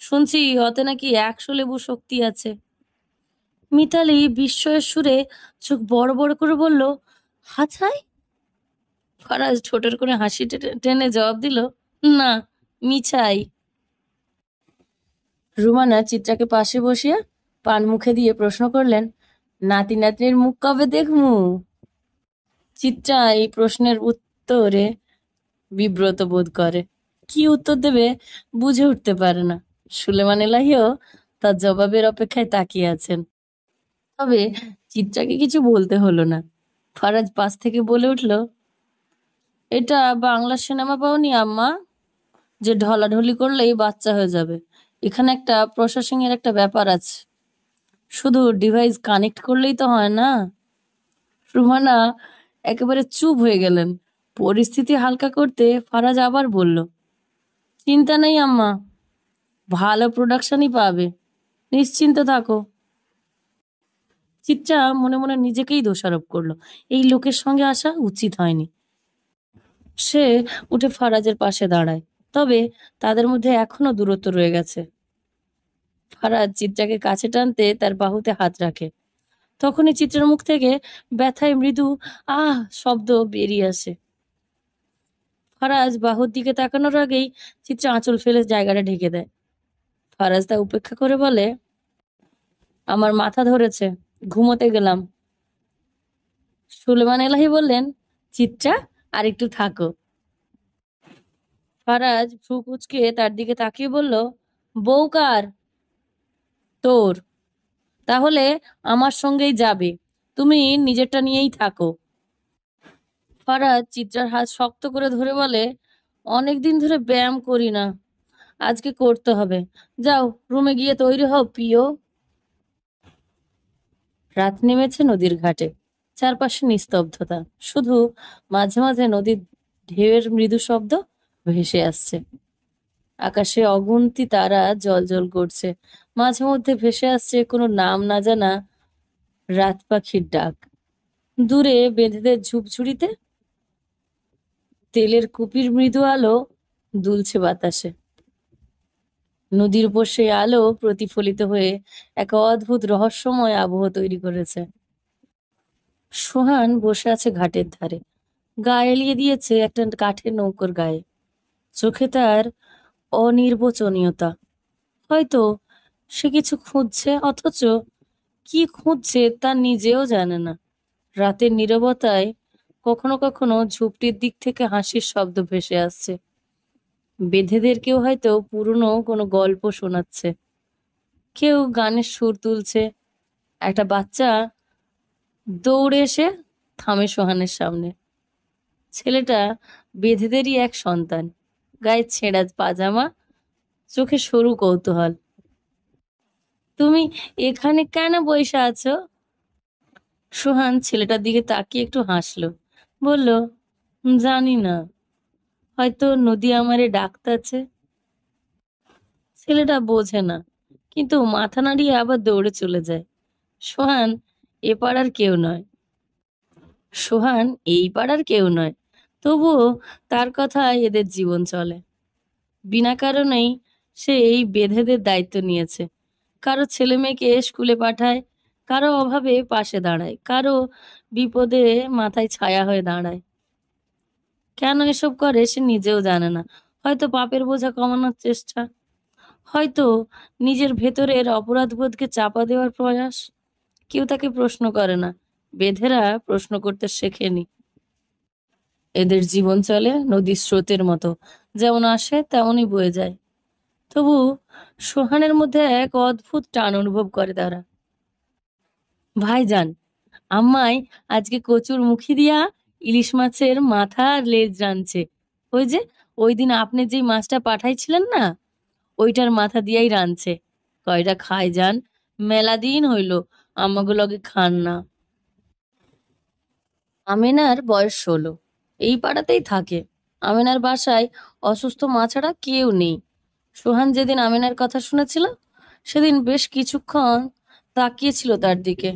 শুনছি ওতে নাকি 100 লেবু শক্তি আছে। মিতালি বিস্ময়ের সুরে চোখ বড় বড় করে বলল, হাছাই? ফারাজ ঠোঁটের করে হাসি টেনে জবাব দিল, না, মিছাই। রুমানা চিত্রাকে পাশে বসিয়ে পান মুখে দিয়ে প্রশ্ন করলেন, নাতি নাতনির মুখ কবে দেখমু? চিত্রা এই প্রশ্নের উত্তরে বিব্রত বোধ করে, কি উত্তর দেবে বুঝে উঠতে পারে না। সুলেমান এলাহিও তার জবাবের অপেক্ষায় তাকিয়ে আছেন। তবে চিত্রাকে কিছু বলতে হলো না। ফারাজ পাশ থেকে বলে উঠল, এটা বাংলা সিনেমা পাওনি আম্মা, যে ঢলাঢলি করলেই বাচ্চা হয়ে যাবে? এখানে একটা প্রসেসিং এর একটা ব্যাপার আছে, শুধু ডিভাইস কানেক্ট করলেই তো হয় না। রুমানা একেবারে চুপ হয়ে গেলেন। পরিস্থিতি হালকা করতে ফারাজ আবার বলল, চিন্তা নেই আম্মা, ভালো প্রোডাকশনই পাবে, নিশ্চিন্ত থাকো। চিত্রা মনে মনে নিজেকেই দোষারোপ করলো, এই লোকের সঙ্গে আসা উচিত হয়নি। সে উঠে ফারাজের পাশে দাঁড়ায়, তবে তাদের মধ্যে এখনো দূরত্ব রয়ে গেছে। ফারাজ চিত্রাকে কাছে টানতে তার বাহুতে হাত রাখে। তখনই চিত্রার মুখ থেকে ব্যথায় মৃদু আহ শব্দ বেরিয়ে আসে। ফারাজ বাহুর দিকে তাকানোর আগেই চিত্রা আঁচল ফেলে জায়গাটা ঢেকে দেয়। ফারাজ তা উপেক্ষা করে বলে, আমার মাথা ধরেছে, ঘুমোতে গেলাম। সুলেমান এলাহি বললেন, চিত্রা, আর একটু থাকো। ফারাজ ভ্রু কুঁচকে তার দিকে তাকিয়ে বলল, বউ কার? তোর। তাহলে আমার সঙ্গেই যাবে, তুমি নিজেরটা নিয়েই থাকো। ফারাজ চিত্রার হাত শক্ত করে ধরে বলে, অনেকদিন ধরে ব্যায়াম করি না, আজকে করতে হবে। যাও, রুমে গিয়ে তৈরি হও প্রিয়। রাত নেমেছে নদীর ঘাটে। চারপাশে নিস্তব্ধতা, শুধু মাঝে মাঝে নদীর ঢেউয়ের মৃদু শব্দ ভেসে আসছে। আকাশে অগুন্তি তারা জ্বলজ্বল করছে। মাঝে মধ্যে ভেসে আসছে কোনো নাম না জানা রাত পাখির ডাক। দূরে বেঁধেদের ঝুপঝুড়িতে তেলের কুপির মৃদু আলো দুলছে বাতাসে। নদীর উপর সেই আলো প্রতিফলিত হয়ে এক অদ্ভুত রহস্যময় আবহ তৈরি করেছে। সোহান বসে আছে ঘাটের ধারে, গা এলিয়ে দিয়েছে একটা কাঠের নৌকোর গায়ে। চোখে তার অনির্বচনীয়তা। হয়তো সে কিছু খুঁজছে, অথচ কি খুঁজছে তা নিজেও জানে না। রাতের নীরবতায় কখনো কখনো ঝুপড়ির দিক থেকে হাসির শব্দ ভেসে আসছে। বেঁধেদের কেউ হয়তো পুরনো কোনো গল্প শোনাচ্ছে, কেউ গানের সুর তুলছে। একটা বাচ্চা দৌড়ে এসে থামে সোহানের সামনে। ছেলেটা বেঁধেদেরই এক সন্তান, গায়ে ছেঁড়া পাজামা, চোখে সরু কৌতূহল। তুমি এখানে কেন বসে আছো? সোহান ছেলেটার দিকে তাকিয়ে একটু হাসলো, বলল, জানি না, হয়তো নদী আমারে ডাকতাছে। ছেলেটা বোঝে না, কিন্তু মাথা নাড়িয়ে আবার দৌড়ে চলে যায়। সোহান এ পাড়ার কেউ নয়, সোহান এই পাড়ার কেউ নয়, তবুও তার কথায় এদের জীবন চলে। বিনা কারণেই সে এই বেধেদের দায়িত্ব নিয়েছে। কারো ছেলে মেয়েকে স্কুলে পাঠায়, কারো অভাবে পাশে দাঁড়ায়, কারো বিপদে মাথায় ছায়া হয়ে দাঁড়ায়। কেন এসব করে সে নিজেও জানে না। হয়তো পাপের বোঝা কমানোর চেষ্টা, হয়তো নিজের ভেতরের অপরাধবোধকে চাপা দেওয়ার প্রয়াস। কেউ তাকে প্রশ্ন করে না, বেধেরা প্রশ্ন করতে শেখেনি। এদের জীবন চলে নদীর স্রোতের মতো, যেমন আসে তেমনই বয়ে যায়। তবু সোহানের মধ্যে এক অদ্ভুত টান অনুভব করে তারা। ভাইজান, আম্মাই আজকে কচুর মুখি দিয়া ইলিশ মাছের মাথা আর লেজ রাঁধছে। ওই যে ওই দিন আপনি যেই মাছটা পাঠাইছিলেন না, ওইটার মাথা দিয়াই রাঁধছে। কয়টা খাই যান, মেলা দিন হইল আমাগো লগে খান না। আমেনার বয়স 16, এই পাড়াতেই থাকে। আমেনার বাসায় অসুস্থ মা ছাড়া কেউ নেই। সোহান যেদিন আমেনার কথা শুনেছিল, সেদিন বেশ কিছুক্ষণ তাকিয়েছিল তার দিকে।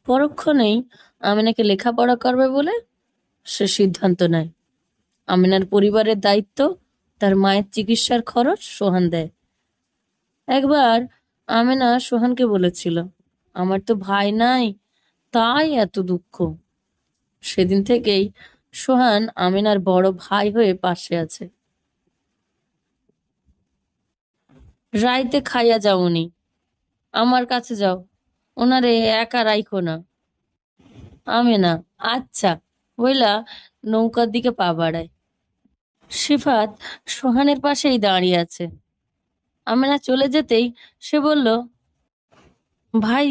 পরক্ষণেই আমেনাকে লেখাপড়া করবে বলে সে সিদ্ধান্ত নেয়। আমেনার পরিবারের দায়িত্ব, তার মায়ের চিকিৎসার খরচ সোহান দেয়। একবার আমেনা সোহানকে বলেছিল, আমার তো ভাই নাই, তাই এত দুঃখ। সেদিন থেকেই সোহান আমেনার বড় ভাই হয়ে পাশে আছে। রাইতে খাইয়া যাওনি, আমার কাছে যাও, ওনারে একা রাইখো না। আমেনা আচ্ছা বইলা নৌকার দিকে পা বাড়ায়। সিফাত সোহানের পাশেই দাঁড়িয়ে আছে। আমেনা চলে যেতেই সে বলল, ভাই,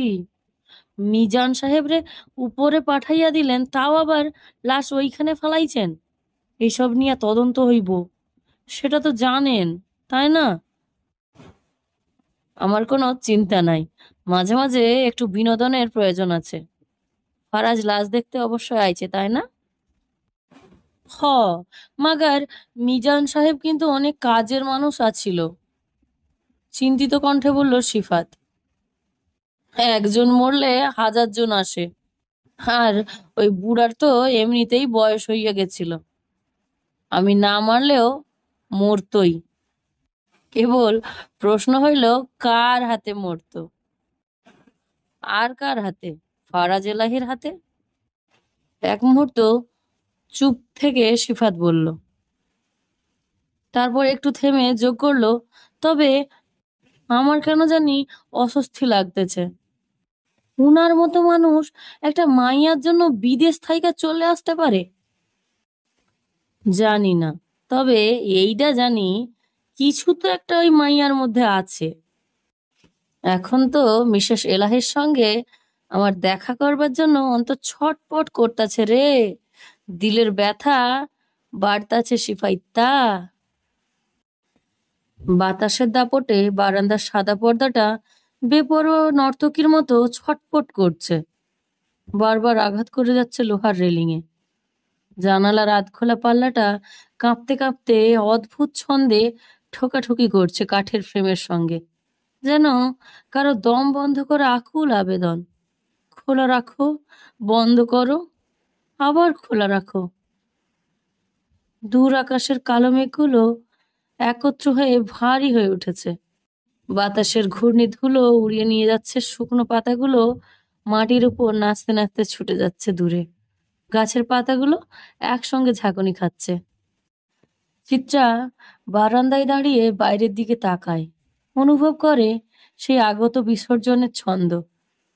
মিজান সাহেবরে উপরে পাঠাইয়া দিলেন, তাও আবার লাশ ওইখানে ফালাইছেন। এইসব নিয়ে তদন্ত হইব, সেটা তো জানেন, তাই না? আমার কোনো চিন্তা নাই, মাঝে মাঝে একটু বিনোদনের প্রয়োজন আছে। ফারাজ লাশ দেখতে অবশ্যই আইছে, তাই না? হ, মাগার মিজান সাহেব কিন্তু অনেক কাজের মানুষ আছিল, চিন্তিত কণ্ঠে বলল সিফাত। একজন মরলে 1000 জন আসে, আর ওই বুড়ার তো এমনিতেই বয়স হইয়া গেছিল, আমি না মারলেও মরতই। কেবল প্রশ্ন হইল কার হাতে মরতো। আর কার হাতে? ফারাজ এলাহির হাতে। এক মুহূর্ত চুপ থেকে সিফাত বলল, তারপর একটু থেমে যোগ করলো, তবে আমার কেন জানি অস্বস্তি লাগতেছে। উনার মতো মানুষ একটা মাইয়ার জন্য বিদেশ থাইকা চলে আসতে পারে? জানি না, তবে এইটা জানি, কিছু তো একটা ওই মাইয়ার মধ্যে আছে। এখন তো মিসেস এলাহির সঙ্গে আমার দেখা করবার জন্য অন্তত ছটপট করতেছে রে, দিলের ব্যথা বাড়তাছে সিপাইত্তা। বাতাসের দাপটে বারান্দার সাদা পর্দাটা বেপরোয়া নর্তকীর মতো ছটপট করছে, বারবার আঘাত করে যাচ্ছে লোহার রেলিংয়ে। জানালার আধখোলা পাল্লাটা কাঁপতে কাঁপতে অদ্ভুত ছন্দে ঠোকাঠুকি করছে কাঠের ফ্রেমের সঙ্গে, যেন কারো দম বন্ধ করা আকুল আবেদন। খোলা রাখো, বন্ধ করো, আবার খোলা রাখো। দূর আকাশের কালো মেঘগুলো একত্র হয়ে ভারী হয়ে উঠেছে। বাতাসের ঘূর্ণি ধুলো উড়িয়ে নিয়ে যাচ্ছে শুকনো পাতাগুলো, মাটির উপর নাচতে নাচতে ছুটে যাচ্ছে দূরে। গাছের পাতাগুলো একসঙ্গে ঝাঁকুনি খাচ্ছে। চিত্রা বারান্দায় দাঁড়িয়ে বাইরের দিকে তাকায়, অনুভব করে সেই আগত বিসর্জনের ছন্দ।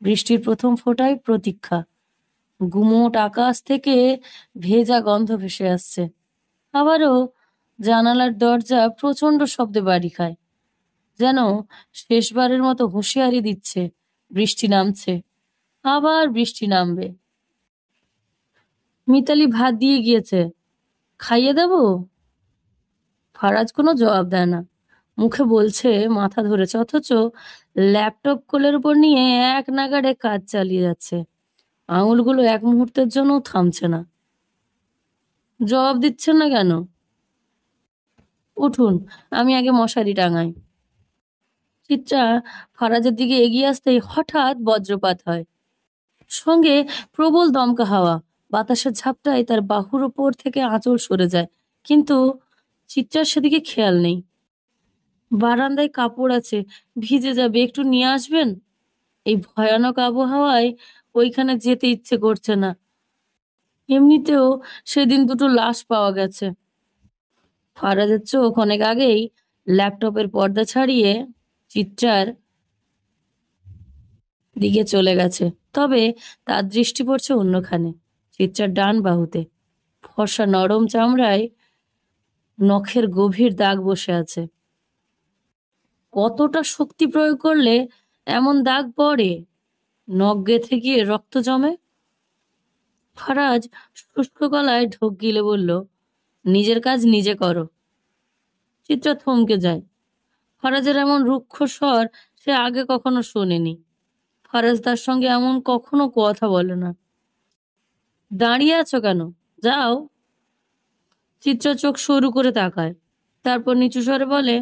বৃষ্টির প্রথম ফোঁটায় প্রতীক্ষা। গুমোট আকাশ থেকে ভেজা গন্ধ ভেসে আসছে। আবারও জানালার দরজা প্রচন্ড শব্দে বাড়ি খায়, যেন শেষবারের মতো হুঁশিয়ারি দিচ্ছে বৃষ্টি নামছে, আবার বৃষ্টি নামবে। মিতালি ভাত দিয়ে গিয়েছে, খাইয়ে দেব? ফারাজ কোনো জবাব দেয় না, মুখে বলছে, মাথা ধরেছে, অথচ ল্যাপটপ কোলের উপর নিয়ে এক নাগাড়ে কাজ চালিয়ে যাচ্ছে। আঙুলগুলো এক মুহূর্তের জন্য থামছে না। জবাব দিচ্ছেন না কেন? উঠুন, আমি আগে মশারি টাঙাই। চিত্রা ফারাজের দিকে এগিয়ে আসতেই হঠাৎ বজ্রপাত হয়। সঙ্গে প্রবল দমকা হাওয়া। বাতাসের ঝাপটায় তার বাহুর ওপর থেকে আঁচল সরে যায়, কিন্তু চিত্রার সেদিকে খেয়াল নেই। বারান্দায় কাপড় আছে, ভিজে যাবে, একটু নিয়ে আসবেন? এই ভয়ানক আবহাওয়ায় ওইখানে যেতে ইচ্ছে করছে না। এমনিতেও সেদিন দুটো লাশ পাওয়া গেছে। ফারাজের চোখ অনেক আগেই ল্যাপটপের পর্দা ছাড়িয়ে চিত্রার দিকে চলে গেছে, তবে তার দৃষ্টি পড়ছে অন্যখানে, চিত্রার ডান বাহুতে। ফর্সা নরম চামড়ায় নখের গভীর দাগ বসে আছে। কতটা শক্তি প্রয়োগ করলে এমন দাগ পড়ে? নখ গেঁথে গিয়ে রক্ত জমে? ফারাজ শুষ্ক গলায় ঢোক গিলে বলল, নিজের কাজ নিজে করো। চিত্রা থমকে যায়। ফারাজের এমন রুক্ষ স্বর সে আগে কখনো শোনেনি। ফারাজ তার সঙ্গে এমন কখনো কথা বলে না। দাঁড়িয়ে আছো কেন? যাও। চিত্রা চোখ সরু করে তাকায়, তারপর নিচু স্বরে বলে,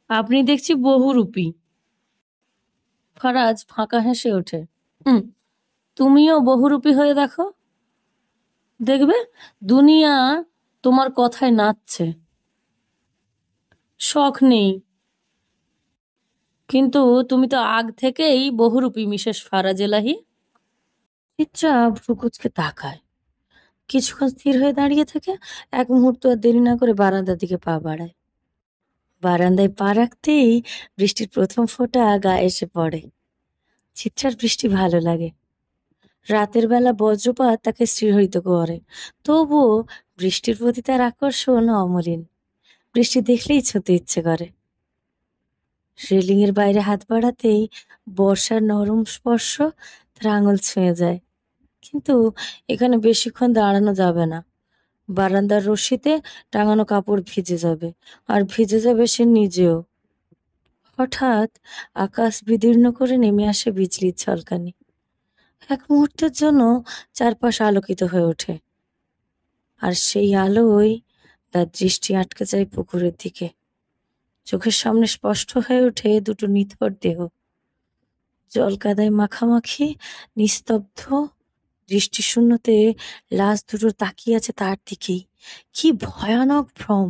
আপনি দেখছি বহুরূপী। ফারাজ ফাঁকা হেসে ওঠে। হুম, তুমিও বহুরূপী হয়ে দেখো, দেখবে দুনিয়া তোমার কথায় নাচছে। শখ নেই, কিন্তু তুমি তো আগ থেকেই বহুরূপী মিসেস ফারাজ এলাহি। চিত্রা ভ্রুকুচকে তাকায়, কিছুক্ষণ স্থির হয়ে দাঁড়িয়ে থাকে, এক মুহূর্ত আর দেরি না করে বারান্দার দিকে পা বাড়ায়। বারান্দায় পা রাখতেই বৃষ্টির প্রথম ফোঁটা গায়ে এসে পড়ে। চিত্রার বৃষ্টি ভালো লাগে। রাতের বেলা বজ্রপাত তাকে শিহরিত করে, তবুও বৃষ্টির প্রতি তার আকর্ষণ অমলিন। বৃষ্টি দেখলেই ছুঁতে ইচ্ছে করে। রেলিং এর বাইরে হাত বাড়াতেই বর্ষার নরম স্পর্শ তার আঙুল ছুঁয়ে যায়, কিন্তু এখানে বেশিক্ষণ দাঁড়ানো যাবে না। বারান্দার রশিতে টাঙানো কাপড় ভিজে যাবে, আর ভিজে যাবে সে নিজেও। হঠাৎ আকাশ বিদীর্ণ করে নেমে আসে বিজলির ঝলকানি। এক মুহূর্তের জন্য চারপাশ আলোকিত হয়ে ওঠে, আর সেই আলোয় তার দৃষ্টি আটকে যায় পুকুরের দিকে। চোখের সামনে স্পষ্ট হয়ে ওঠে দুটো নিথর দেহ, জল কাদায় মাখামাখি, নিস্তব্ধ। দৃষ্টিশূন্যতে লাশ দুটো তাকিয়ে আছে তার দিকেই। কি ভয়ানক ভ্রম!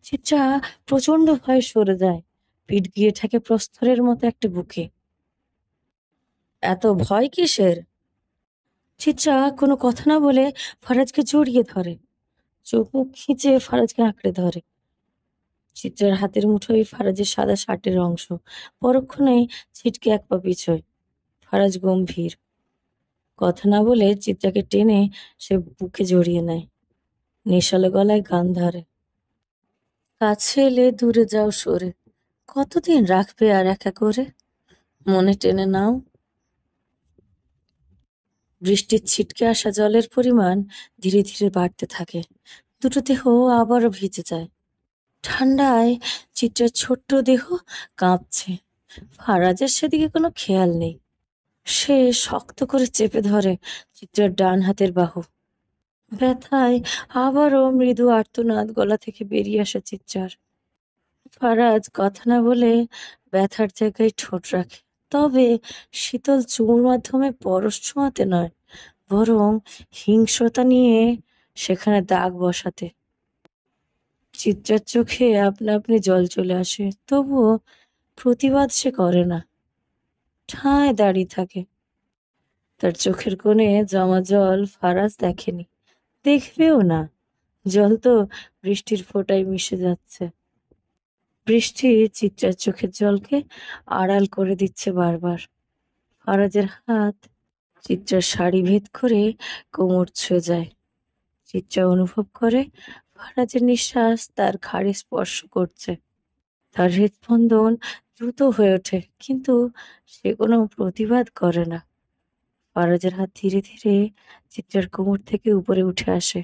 চিত্রা প্রচন্ড ভয়ে সরে যায়, পিঠ গিয়ে ঠেকে প্রস্তরের মতো একটা বুকে। এত ভয় কিসের? চিত্রা কোনো কথা না বলে ফারাজকে জড়িয়ে ধরে, চোখ মুখ খিঁচে ফারাজকে আঁকড়ে ধরে। চিত্রার হাতের মুঠোয় ফারাজের সাদা শার্টের অংশ, পরক্ষণেই ছিটকে এক পা পিছোয়। ফারাজ গম্ভীর, কথা না বলে চিত্রাকে টেনে সে বুকে জড়িয়ে নেয়, নেশালো গলায় গান ধরে, কাছে এলে দূরে যাও সরে, কতদিন রাখবে আর একা করে, মনে টেনে নাও। বৃষ্টির ছিটকে আসা জলের পরিমাণ ধীরে ধীরে বাড়তে থাকে, দুটো দেহ আবারও ভিজে যায়। ঠান্ডায় চিত্রার ছোট্ট দেহ কাঁপছে। ফারাজের সেদিকে কোনো খেয়াল নেই। সে শক্ত করে চেপে ধরে চিত্রার ডান হাতের বাহু। ব্যথায় আবারও মৃদু আর্তনাদ গলা থেকে বেরিয়ে আসে চিত্রার। ফারাজ কথা না বলে ব্যথার জায়গায় ঠোঁট রাখে, তবে শীতল চুমুর মাধ্যমে পরশ ছোঁয়াতে নয়, বরং হিংস্রতা নিয়ে সেখানে দাগ বসাতে। চিত্রার চোখে আপনা আপনি জল চলে আসে, তবুও প্রতিবাদ সে করে না, ঠায় দাঁড়িয়ে থাকে। তার চোখের কোণে জমা জল ফারাজ দেখেনি, দেখবেও না। জল তো বৃষ্টির ফোঁটায় মিশে যাচ্ছে। বৃষ্টি চিত্রার চোখের জলকে আড়াল করে দিচ্ছে বারবার। ফারাজের হাত চিত্রার শাড়ি ভেদ করে কোমর ছুঁয়ে যায়। চিত্রা অনুভব করে ফারাজের নিঃশ্বাস তার ঘাড়ে স্পর্শ করছে। তার হৃদস্পন্দন দ্রুত হয়ে ওঠে, কিন্তু সে কোনো প্রতিবাদ করে না। ফারাজের হাত ধীরে ধীরে চিত্রার কোমর থেকে উপরে উঠে আসে,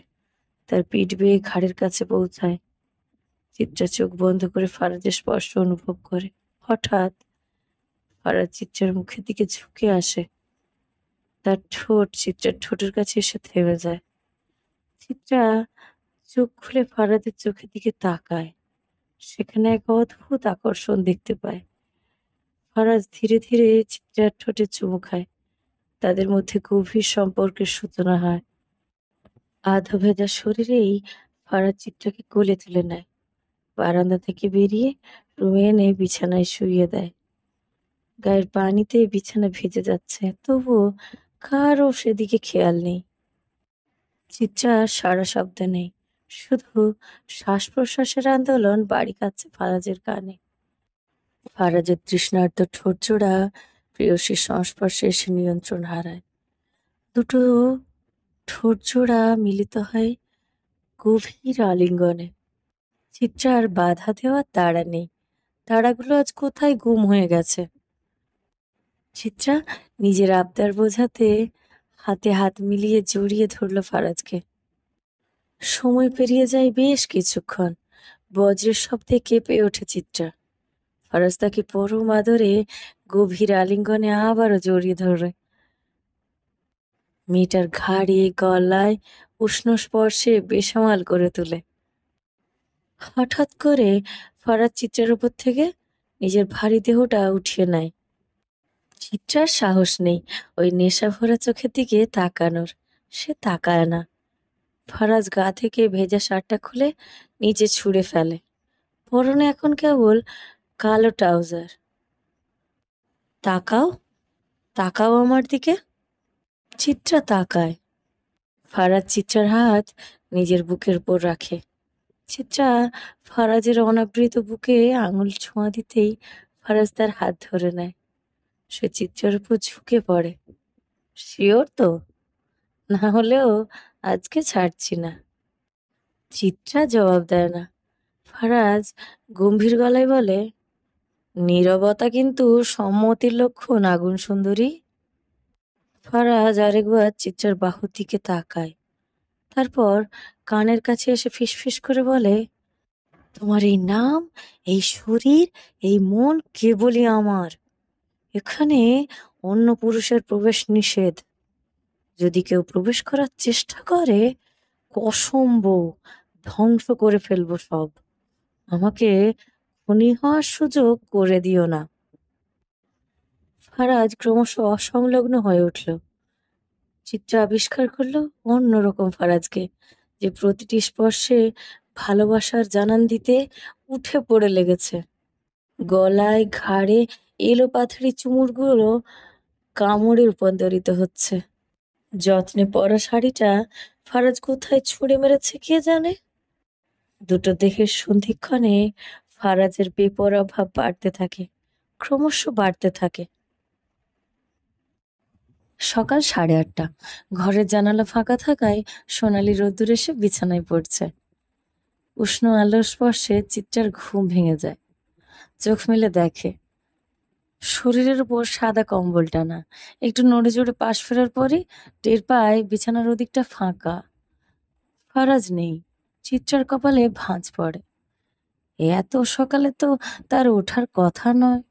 তার পিঠ বেয়ে ঘাড়ের কাছে পৌঁছায়। চিত্রা চোখ বন্ধ করে ফারাজের স্পর্শ অনুভব করে। হঠাৎ ফারাজ চিত্রার মুখের দিকে ঝুঁকে আসে, তার ঠোঁট চিত্রার ঠোঁটের কাছে এসে থেমে যায়। চিত্রা চোখ খুলে ফারাজের চোখের দিকে তাকায়, সেখানে এক অদ্ভুত আকর্ষণ দেখতে পায়। ফারাজ ধীরে ধীরে চিত্রার ঠোঁটে চুমু খায়, তাদের মধ্যে গভীর সম্পর্কের সূচনা হয়। আধা ভেজা শরীরেই ফারাজ চিত্রাকে কোলে তুলে নেয়, বারান্দা থেকে বেরিয়ে রুমে এনে বিছানায় শুইয়ে দেয়। গায়ের পানিতে বিছানা ভিজে যাচ্ছে, তবুও কারও সেদিকে খেয়াল নেই। চিত্রার সারা শব্দ নেই, শুধু শ্বাস প্রশ্বাসের আন্দোলন বাড়ি কাচ্ছে ফারাজের কানে। ফারাজের তৃষ্ণার্ত ঠোঁটজোড়া প্রেয়সীর সংস্পর্শে এসে নিয়ন্ত্রণ হারায়। দুটো ঠোঁটজোড়া মিলিত হয় গভীর আলিঙ্গনে। চিত্রার বাধা দেওয়ার তাড়া নেই, তাড়াগুলো আজ কোথায় গুম হয়ে গেছে। চিত্রা নিজের আবদার বোঝাতে হাতে হাত মিলিয়ে জড়িয়ে ধরল ফারাজকে। সময় পেরিয়ে যায় বেশ কিছুক্ষণ। বজ্রের শব্দে কেঁপে ওঠে চিত্রা। ফারাজ তাকে পরম আদরে গভীর আলিঙ্গনে আবারও জড়িয়ে ধরে। মেয়েটার ঘাড়ে গলায় উষ্ণ স্পর্শে বেসামাল করে তোলে। হঠাৎ করে ফারাজ চিত্রার উপর থেকে নিজের ভারী দেহটা উঠিয়ে নেয়। চিত্রার সাহস নেই ওই নেশা ভরা চোখের দিকে তাকানোর। সে তাকায় না। ফারাজ গা থেকে ভেজা শার্টটা খুলে নিচে ছুঁড়ে ফেলে। পরনে এখন কেবল কালো ট্রাউজার। তাকাও, তাকাও আমার দিকে। চিত্রা তাকায়। ফারাজ চিত্রার হাত নিজের বুকের উপর রাখে। চিত্রা ফারাজের অনাবৃত বুকে আঙুল ছোঁয়া দিতেই ফারাজ তার হাত ধরে নেয়। সে চিত্রার উপর ঝুঁকে পড়ে। শিওর তো? না হলেও আজকে ছাড়ছি না। চিত্রা জবাব দেয় না। ফারাজ গম্ভীর গলায় বলে, নীরবতা কিন্তু সম্মতির লক্ষণ আগুন সুন্দরী। ফারাজ আরেকবার চিত্রার বাহুর দিকে তাকায়, তারপর কানের কাছে এসে ফিসফিস করে বলে, তোমার এই নাম, এই শরীর, এই মন কেবলই আমার। এখানে অন্য পুরুষের প্রবেশ নিষেধ। যদি কেউ প্রবেশ করার চেষ্টা করে, কসম বউ, ধ্বংস করে ফেলবো সব। আমাকে খুনি হওয়ার সুযোগ করে দিও না। ফারাজ ক্রমশ অসংলগ্ন হয়ে উঠল। চিত্রা আবিষ্কার করলো অন্যরকম ফারাজকে, যে প্রতিটি স্পর্শে ভালোবাসার জানান দিতে উঠে পড়ে লেগেছে। গলায় ঘাড়ে এলো পাথরি চুমুরগুলো কামড়ে রূপান্তরিত হচ্ছে। যত্নে পরা শাড়িটা ফারাজ কোথায় ছুঁড়ে মেরেছে কে জানে। দুটো দেহের সন্ধিক্ষণে ফারাজের বেপরোয়া ভাব বাড়তে থাকে, ক্রমশ বাড়তে থাকে। সকাল 8:30। ঘরের জানালা ফাঁকা থাকায় সোনালি রোদ্দুর এসে বিছানায় পড়ছে। উষ্ণ আলোর স্পর্শে চিত্রার ঘুম ভেঙে যায়। চোখ মেলে দেখে শরীরের উপর সাদা কম্বল টানা। একটু নড়ে চড়ে পাশ ফেরার পরই টের পায় বিছানার ওদিকটা ফাঁকা। ফারাজ নেই। চিত্রার কপালে ভাঁজ পড়ে। এত সকালে তো তার ওঠার কথা নয়।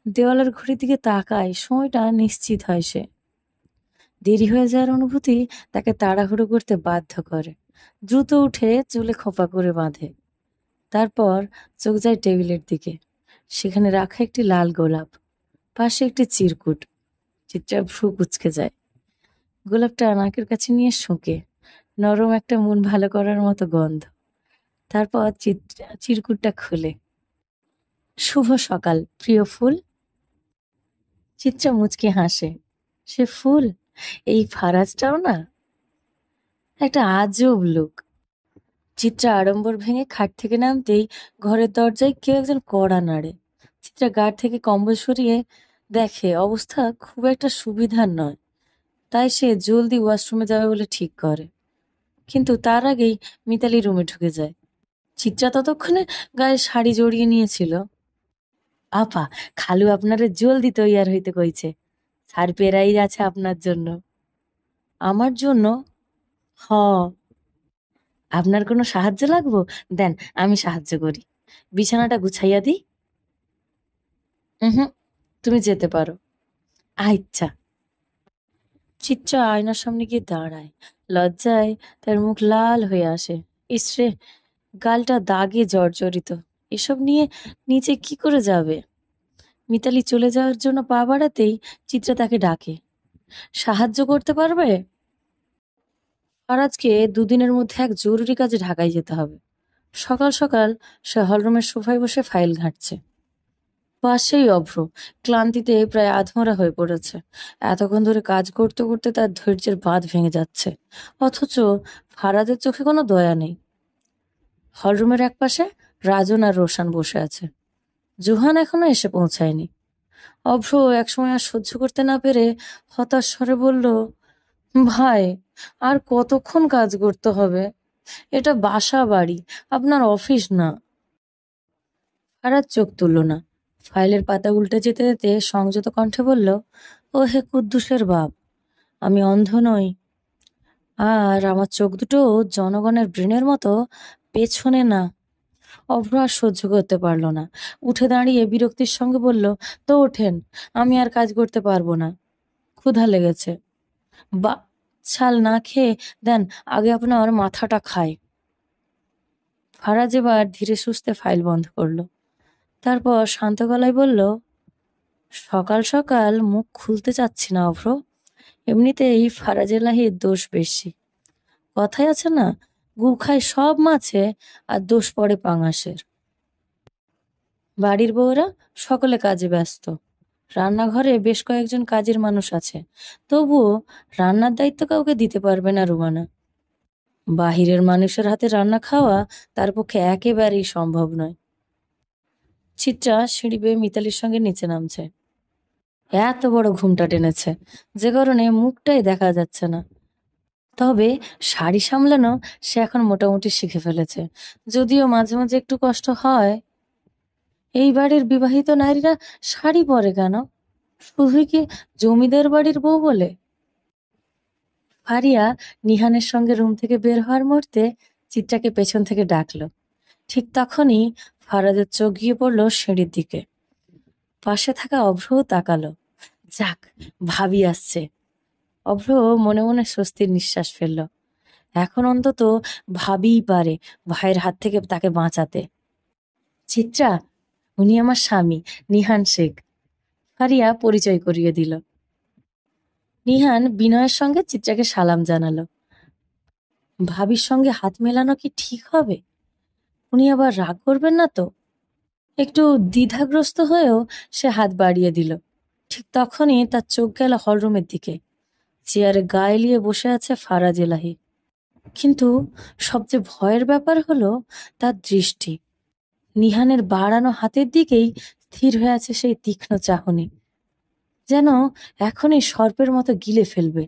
দেওয়ালের ঘড়ির দিকে তাকায়, সময়টা নিশ্চিত হয় সে। দেরি হয়ে যাওয়ার অনুভূতি তাকে তাড়াহুড়ো করতে বাধ্য করে। দ্রুত উঠে চুলে খোঁপা করে বাঁধে। তারপর চোখ যায় টেবিলের দিকে। সেখানে রাখা একটি লাল গোলাপ, পাশে একটি চিরকুট। চিত্রা ভ্রু কুঁচকে যায়। গোলাপটা নাকের কাছে নিয়ে শুঁকে, নরম একটা মন ভালো করার মতো গন্ধ। তারপর চিরকুটটা খুলে, শুভ সকাল প্রিয় ফুল। চিত্রা মুচকি হাসে। সে ফুল? এই ফারাজটাও না? একটা আজব লোক। চিত্রা আড়ম্বর ভেঙে খাট থেকে নামতেই ঘরের দরজায় কেউ একজন কড়া নাড়ে। চিত্রা গাড় থেকে কম্বল সরিয়ে দেখে অবস্থা খুব একটা সুবিধার নয়। তাই সে জলদি ওয়াশরুমে যাবে বলে ঠিক করে। কিন্তু তার আগেই মিতালি রুমে ঢুকে যায়। চিত্রা ততক্ষণে গায়ে শাড়ি জড়িয়ে নিয়েছিল। আপা, খালু আপনারে জলদি তৈয়ার হইতে কইছে। সার পেরাই আছে আপনার জন্য। আমার জন্য? হ। আপনার কোনো সাহায্য লাগবো? দেন আমি সাহায্য করি। বিছানাটা গুছাইয়া দিই। হুম, তুমি যেতে পারো। আচ্ছা। চিত্রা আয়নার সামনে গিয়ে দাঁড়ায়। লজ্জায় তার মুখ লাল হয়ে আসে। ইসরে, গালটা দাগে জর্জরিত। এসব নিয়ে নিচে কি করে যাবে? মিতালি চলে যাওয়ার জন্য পা বাড়াতেই চিত্রা তাকে ডাকে। সাহায্য করতে পারবে? ফারাজকে দুদিনের মধ্যে এক জরুরি কাজে ঢাকায় যেতে হবে। সকাল সকাল সে হলরুমের সোফায় বসে ফাইল ঘাঁটছে। পাশেই অভ্র ক্লান্তিতে প্রায় আধমরা হয়ে পড়েছে। এতক্ষণ ধরে কাজ করতে করতে তার ধৈর্যের বাঁধ ভেঙে যাচ্ছে, অথচ ফারাজের চোখে কোনো দয়া নেই। হলরুমের একপাশে রাজন আর রোশান বসে আছে। জোহান এখনো এসে পৌঁছায়নি। অভ্র একসময় আর সহ্য করতে না পেরে হতাশ স্বরে বলল, ভাই, আর কতক্ষণ কাজ করতে হবে? এটা বাসা বাড়ি, আপনার অফিস না। ফারাজ চোখ তুলল না। ফাইলের পাতা উল্টে যেতে যেতে সংযত কণ্ঠে বলল, ও হে কুদ্দুসের বাপ, আমি অন্ধ নই, আর আমার চোখ দুটো জনগণের ব্রেনের মতো পেছনে না। অভ্র আর সহ্য করতে পারলো না। উঠে দাঁড়িয়ে বিরক্তির সঙ্গে বলল, তো ওঠেন, আমি আর কাজ করতে পারবো না, ক্ষুধা লেগেছে। বা ছাল না খেয়ে দেন, আগে আপনার মাথাটা খায়। ফারাজ এবার ধীরে সুস্থে ফাইল বন্ধ করলো। তারপর শান্ত গলায় বলল, সকাল সকাল মুখ খুলতে চাচ্ছি না অভ্র, এমনিতেই ফারাজ এলাহির দোষ বেশি। কথায় আছে না, গু খায় সব মাছে আর দোষ পড়ে পাঙাশের। বাড়ির বউরা সকলে কাজে ব্যস্ত। রান্নাঘরে বেশ কয়েকজন কাজের মানুষ আছে, তবুও রান্নার দায়িত্ব কাউকে দিতে পারবে না রুমানা। বাহিরের মানুষের হাতে রান্না খাওয়া তার পক্ষে একেবারেই সম্ভব নয়। চিত্রা সিঁড়ি বেয়ে মিতালির সঙ্গে নিচে নামছে। এত বড় ঘুমটা টেনেছে যে কারণে মুখটাই দেখা যাচ্ছে না। তবে শাড়ি সামলানো সে এখন মোটামুটি শিখে ফেলেছে, যদিও মাঝে মাঝে একটু কষ্ট হয়। এই বাড়ির বিবাহিত নারীরা শাড়ি পরে কেন? শুধুই কি জমিদার বাড়ির বউ বলে? ফারিয়া নিহানের সঙ্গে রুম থেকে বের হওয়ার মুহূর্তে চিত্রাকে পেছন থেকে ডাকলো। ঠিক তখনই ফারাজের চোখ গিয়ে পড়লো সিঁড়ির দিকে। পাশে থাকা অভ্রও তাকালো। যাক, ভাবি আসছে। অভ্র মনে মনে স্বস্তির নিঃশ্বাস ফেলল। এখন অন্তত ভাবিই পারে ভাইয়ের হাত থেকে তাকে বাঁচাতে। চিত্রা, উনি আমার স্বামী, নিহান শেখ। ফারিয়া পরিচয় করিয়ে দিল। নিহান বিনয়ের সঙ্গে চিত্রাকে সালাম জানালো। ভাবির সঙ্গে হাত মেলানো কি ঠিক হবে? উনি আবার রাগ করবেন না তো? একটু দ্বিধাগ্রস্ত হয়েও সে হাত বাড়িয়ে দিল। ঠিক তখনই তার চোখ গেল হলরুমের দিকে। চেয়ারে গা এলিয়ে বসে আছে ফারাজ এলাহি। কিন্তু সবচেয়ে ভয়ের ব্যাপার হলো তার দৃষ্টি। নিহানের বাড়ানো হাতের দিকেই স্থির হয়ে আছে সেই তীক্ষ্ণ চাহনি, যেন এখনই সর্পের মতো গিলে ফেলবে।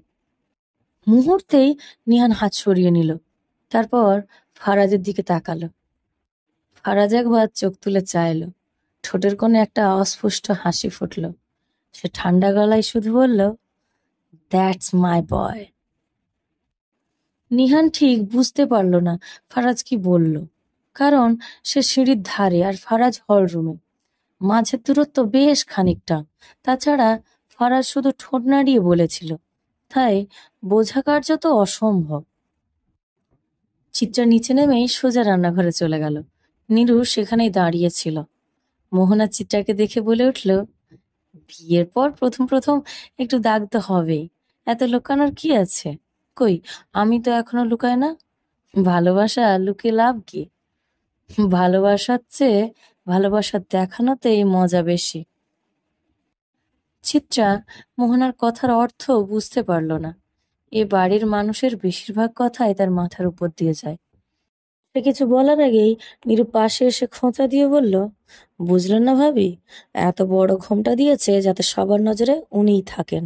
মুহূর্তেই নিহান হাত সরিয়ে নিল। তারপর ফারাজের দিকে তাকালো। ফারাজ একবার চোখ তুলে চাইল। ঠোঁটের কোণে একটা অস্ফুট হাসি ফুটল। সে ঠান্ডা গলায় শুধু বলল, দ্যাটস মাই বয়। নিহান ঠিক বুঝতে পারল না ফারাজ কি বলল, কারণ সে সিঁড়ির ধারে আর ফারাজ হলরুমে। মাঝের দূরত্ব বেশ খানিকটা। তাছাড়া ফারাজ শুধু ঠোঁট নাড়িয়ে বলেছিল, তাই বোঝা কার্যত অসম্ভব। চিত্রা নিচে নেমেই সোজা রান্নাঘরে চলে গেল। নীরু সেখানেই দাঁড়িয়েছিল। মোহনা চিত্রাকে দেখে বলে উঠল, বিয়ের পর প্রথম প্রথম একটু দাগ তো হবেই, এত লুকানোর কি আছে? কই, আমি তো এখনো লুকাই না। ভালোবাসা লুকিয়ে লাভ কি? ভালোবাসার চেয়ে ভালোবাসার দেখানোতেই মজা বেশি। চিত্রা মোহনার কথার অর্থ বুঝতে পারল না। এ বাড়ির মানুষের বেশিরভাগ কথাই তার মাথার উপর দিয়ে যায়। সে কিছু বলার আগেই নীরু পাশে এসে খোঁচা দিয়ে বলল, বুঝলেন না ভাবি, এত বড় ঘোমটা দিয়েছে যাতে সবার নজরে উনিই থাকেন।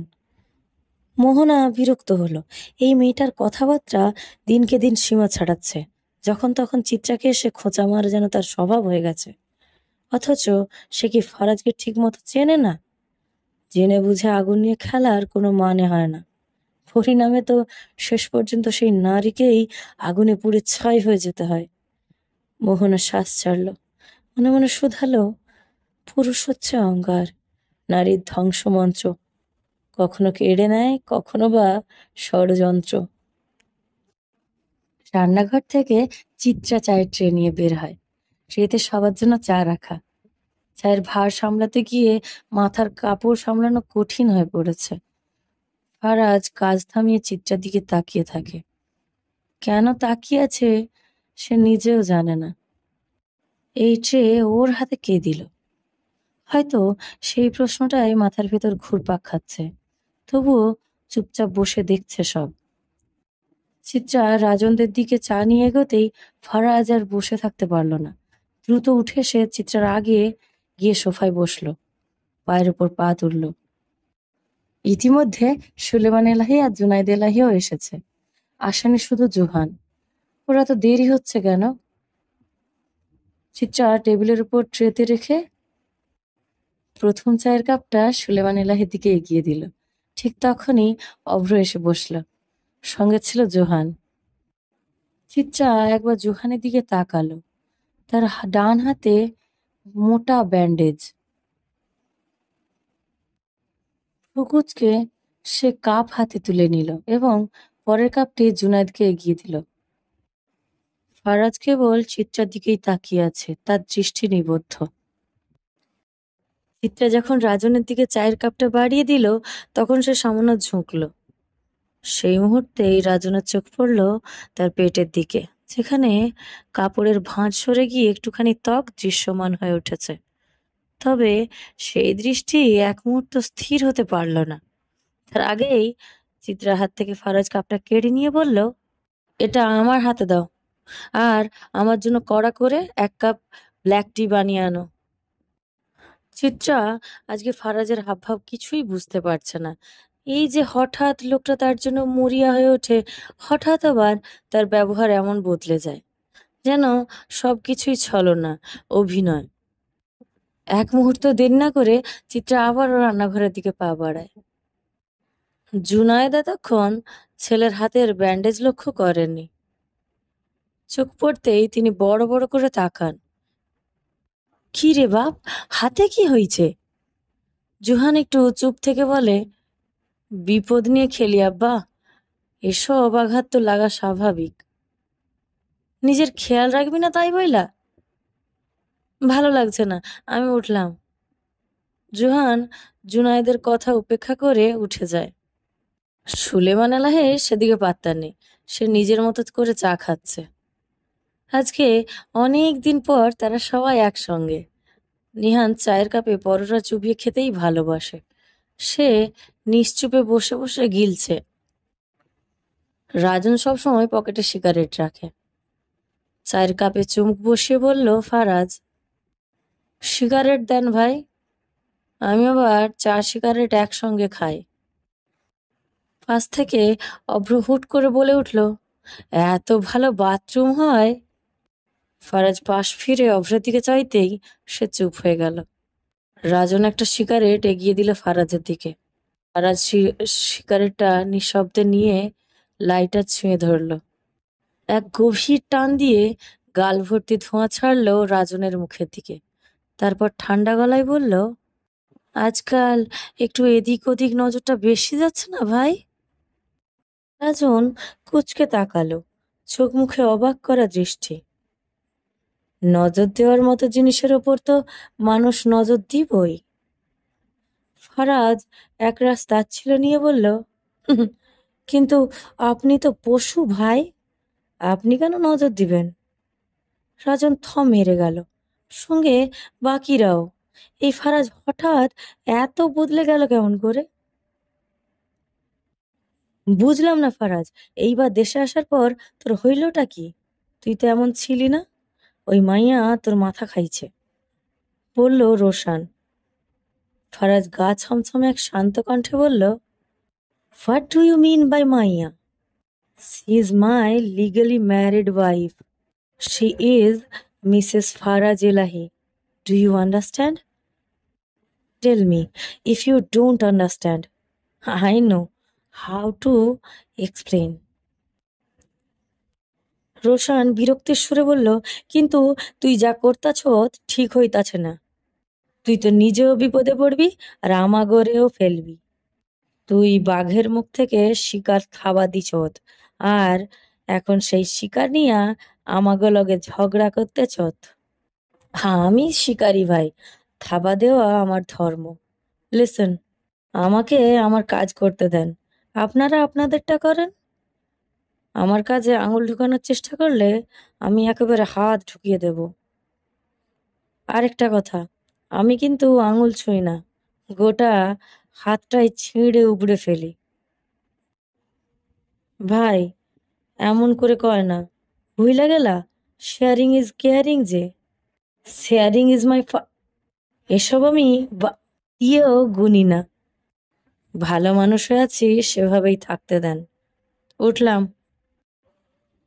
মোহনা বিরক্ত হলো। এই মেয়েটার কথাবার্তা দিনকে দিন সীমা ছাড়াচ্ছে। যখন তখন চিত্রাকে এসে খোঁচা মারা যেন তার স্বভাব হয়ে গেছে। অথচ সে কি ফারাজকে ঠিক মতো চেনে না? জেনে বুঝে আগুন নিয়ে খেলার কোনো মানে হয় না। পরিণামে তো শেষ পর্যন্ত সেই নারীকেই আগুনে পুড়ে ছাই হয়ে যেতে হয়। মোহনা শ্বাস ছাড়ল। মনে মনে শুধালো, পুরুষ হচ্ছে অহংকার, নারীর ধ্বংসমন্ত্র। কখনো কেড়ে নেয়, কখনো বা ষড়যন্ত্র। রান্নাঘর থেকে চিত্রা চায়ের ট্রে নিয়ে বের হয়। ট্রেতে সবার জন্য চা রাখা। চায়ের ভার সামলাতে গিয়ে মাথার কাপড় সামলানো কঠিন হয়ে পড়েছে। ফারাজ কাজ থামিয়ে চিত্রার দিকে তাকিয়ে থাকে। কেন তাকিয়ে আছে সে নিজেও জানে না। এই ট্রে ওর হাতে কে দিল? হয়তো সেই প্রশ্নটাই মাথার ভেতর ঘুরপাক খাচ্ছে। তবুও চুপচাপ বসে দেখছে সব। চিত্রা রাজনদের দিকে চা নিয়ে এগোতেই ফারাজ আর বসে থাকতে পারল না। দ্রুত উঠে সে চিত্রার আগে গিয়ে সোফায় বসলো, পায়ের উপর পা তুলল। ইতিমধ্যে সুলেমান এলাহি আর জুনাইদ এলাহিও এসেছে। আসেনি শুধু জুহান। ওরা তো দেরি হচ্ছে কেন? চিত্রা টেবিলের উপর ট্রেতে রেখে প্রথম চায়ের কাপটা সুলেমান এলাহির দিকে এগিয়ে দিল। ঠিক তখনই অভ্র এসে বসল। সঙ্গে ছিল জোহান। চিত্রা একবার জোহানের দিকে তাকালো। তার ডান হাতে মোটা ব্যান্ডেজ। ফুকুচকে সে কাপ হাতে তুলে নিল এবং পরের কাপটি জুনায়েদকে এগিয়ে দিল। ফারাজ কেবল চিত্রার দিকেই তাকিয়ে আছে, তার দৃষ্টি নিবদ্ধ। চিত্রা যখন রাজনের দিকে চায়ের কাপটা বাড়িয়ে দিল তখন সে সামান্য ঝুঁকল। সেই মুহূর্তেই রাজনের চোখ পড়ল তার পেটের দিকে, যেখানে কাপড়ের ভাঁজ সরে গিয়ে একটুখানি ত্বক দৃশ্যমান হয়ে উঠেছে। তবে সেই দৃষ্টি এক মুহূর্ত স্থির হতে পারল না। তার আগেই চিত্রার হাত থেকে ফারাজ কাপটা কেড়ে নিয়ে বলল, এটা আমার হাতে দাও, আর আমার জন্য কড়া করে 1 কাপ ব্ল্যাক টি বানিয়ে আনো। চিত্রা আজকে ফারাজের হাবভাব কিছুই বুঝতে পারছে না। এই যে হঠাৎ লোকটা তার জন্য মরিয়া হয়ে ওঠে, হঠাৎ আবার তার ব্যবহার এমন বদলে যায়, যেন সবকিছুই ছলনা, অভিনয়। এক মুহূর্ত দেরি না করে চিত্রা আবারও রান্নাঘরের দিকে পা বাড়ায়। জুনায়েদ এতক্ষণ ছেলের হাতের ব্যান্ডেজ লক্ষ্য করেননি। চোখ পড়তেই তিনি বড় বড় করে তাকান। কি রে বাপ, হাতে কি হয়েছে? জুহান একটু চুপ থেকে বলে, বিপদ নিয়ে খেলি আব্বা, এসব আঘাত তো লাগা স্বাভাবিক। নিজের খেয়াল রাখবি না তাই বইলা? ভালো লাগছে না, আমি উঠলাম। জুহান জুনায়েদের কথা উপেক্ষা করে উঠে যায়। সুলেমান এলাহে সেদিকে পাত্তা নেই, সে নিজের মতো করে চা খাচ্ছে। আজকে অনেক দিন পর তারা সবাই একসঙ্গে। নিহান চায়ের কাপে পরোটা চুবিয়ে খেতেই ভালোবাসে। সে নিশ্চুপে বসে বসে গিলছে। রাজন সবসময় পকেটে সিগারেট রাখে। চায়ের কাপে চুমুক বসিয়ে বলল ফারাজ, সিগারেট দেন ভাই, আমি আবার চা সিগারেট একসঙ্গে খাই। পাশ থেকে অভ্র হুট করে বলে উঠল, এত ভালো বাথরুম হয়? ফারাজ পাশ ফিরে অভ্রের দিকে চাইতেই সে চুপ হয়ে গেল। রাজন একটা সিগারেট এগিয়ে দিল ফারাজের দিকে। ফারাজ সিগারেটটা নিঃশব্দে নিয়ে লাইটার ছুঁয়ে ধরল। এক গভীর টান দিয়ে গাল ভর্তি ধোঁয়া ছাড়ল রাজনের মুখের দিকে। তারপর ঠান্ডা গলায় বলল, আজকাল একটু এদিক ওদিক নজরটা বেশি যাচ্ছে না ভাই? রাজন কুঁচকে তাকালো, চোখ মুখে অবাক করা দৃষ্টি। নজর দেওয়ার মতো জিনিসের ওপর তো মানুষ নজর দিবই। ফারাজ একরাশ তাচ্ছিল্য নিয়ে বলল, "হুম, কিন্তু আপনি তো পশু ভাই, আপনি কেন নজর দিবেন?" রাজন থম মেরে গেল, সঙ্গে বাকিরাও। এই ফারাজ হঠাৎ এত বদলে গেল কেমন করে? বুঝলাম না ফারাজ, এইবার দেশে আসার পর তোর হইলটা কি? তুই তো এমন ছিলি না। ওই মাইয়া তোর মাথা খাইছে, বলল রোশান। ফারাজ গা ছমছমে এক শান্ত কণ্ঠে বলল, what do you mean by মাইয়া? She is my legally married wife. She is Mrs Faraz Elahi. Do you understand? Tell me if you don't understand. I know how to explain. Roshan বিরক্তির সুরে বলল, কিন্তু তুই যা করতাছ ঠিক হইতাছে না। তুই তো নিজেও বিপদে পড়বি আর আমাগরেও ফেলবি। তুই বাঘের মুখ থেকে শিকার খাওয়া দিছত, আর এখন সেই শিকার নিয়া আমাগো লগে ঝগড়া করতেছত। আমি শিকারি ভাই, থাবা দেওয়া আমার ধর্ম। লিসন, আমাকে আমার কাজ করতে দেন। আপনারা আপনাদেরটা করেন, আমার কাজে আঙুল ঢুকানোর চেষ্টা করলে আমি একেবারে হাত ঢুকিয়ে দেব। আরেকটা কথা, আমি কিন্তু আঙুল ছুঁই না, গোটা হাতটাই ছিঁড়ে উবড়ে ফেলি। ভাই, এমন করে কয় না, ভুইলা গেলা, শেয়ারিং ইজ কেয়ারিং যে। শেয়ারিং ইজ মাই এসব আমি দিয়েও গুনি না। ভালো মানুষ হয়ে আছি, সেভাবেই থাকতে দেন। উঠলাম।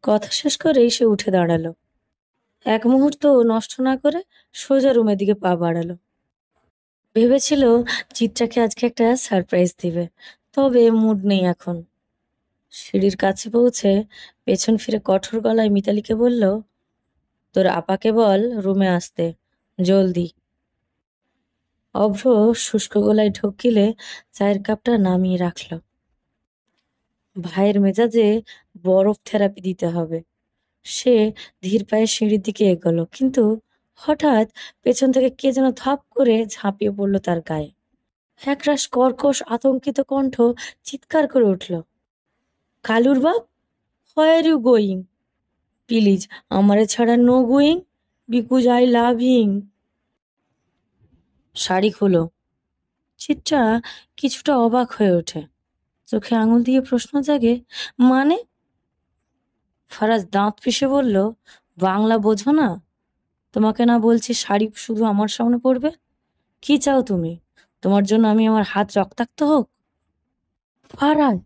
কথা শেষ করেই সে উঠে দাঁড়ালো। এক মুহূর্ত নষ্ট না করে সোজা রুমের দিকে পা বাড়ালো। ভেবেছিল চিত্রাকে আজকে একটা সারপ্রাইজ দিবে, তবে মুড নেই এখন। সিঁড়ির কাছে পৌঁছে পেছন ফিরে কঠোর গলায় মিতালিকে বলল, তোর আপাকে বল রুমে আসতে, জলদি। অভ্র শুষ্ক গলায় ঢোক গিলে চায়ের কাপটা নামিয়ে রাখল। ভাইয়ের মেজাজে বরফ থেরাপি দিতে হবে। সে ধীর পায়ে সিঁড়ির দিকে এগোলো, কিন্তু হঠাৎ পেছন থেকে কে যেন ধপ করে ঝাঁপিয়ে পড়লো তার গায়ে। একরাশ কর্কশ আতঙ্কিত কণ্ঠ চিৎকার করে উঠল, কালুর বাপ, হোয়ার ইউ গোয়িং? প্লিজ, আমারে ছাড়া no going, because I love him. Sari খুলো। চিত্রা কিছুটা অবাক হয়ে ওঠে, চোখে আঙুল দিয়ে প্রশ্ন জাগে, মানে? ফারাজ দাঁত পিষে বলল, বাংলা বোঝো না? তোমাকে না বলছি শাড়ি শুধু আমার সামনে পড়বে? কি চাও তুমি? তোমার জন্য আমি আমার হাত রক্তাক্ত হোক? ফারাজ!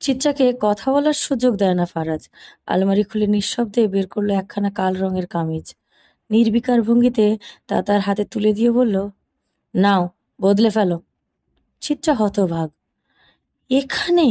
চিত্রাকে কথা বলার সুযোগ দেয় না ফারাজ। আলমারি খুলে নিঃশব্দে বের করলো একখানা কাল রঙের কামিজ। নির্বিকার ভঙ্গিতে তা তার হাতে তুলে দিয়ে বলল, নাও, বদলে ফেলো। চিত্রা হতভাগ। এখানে?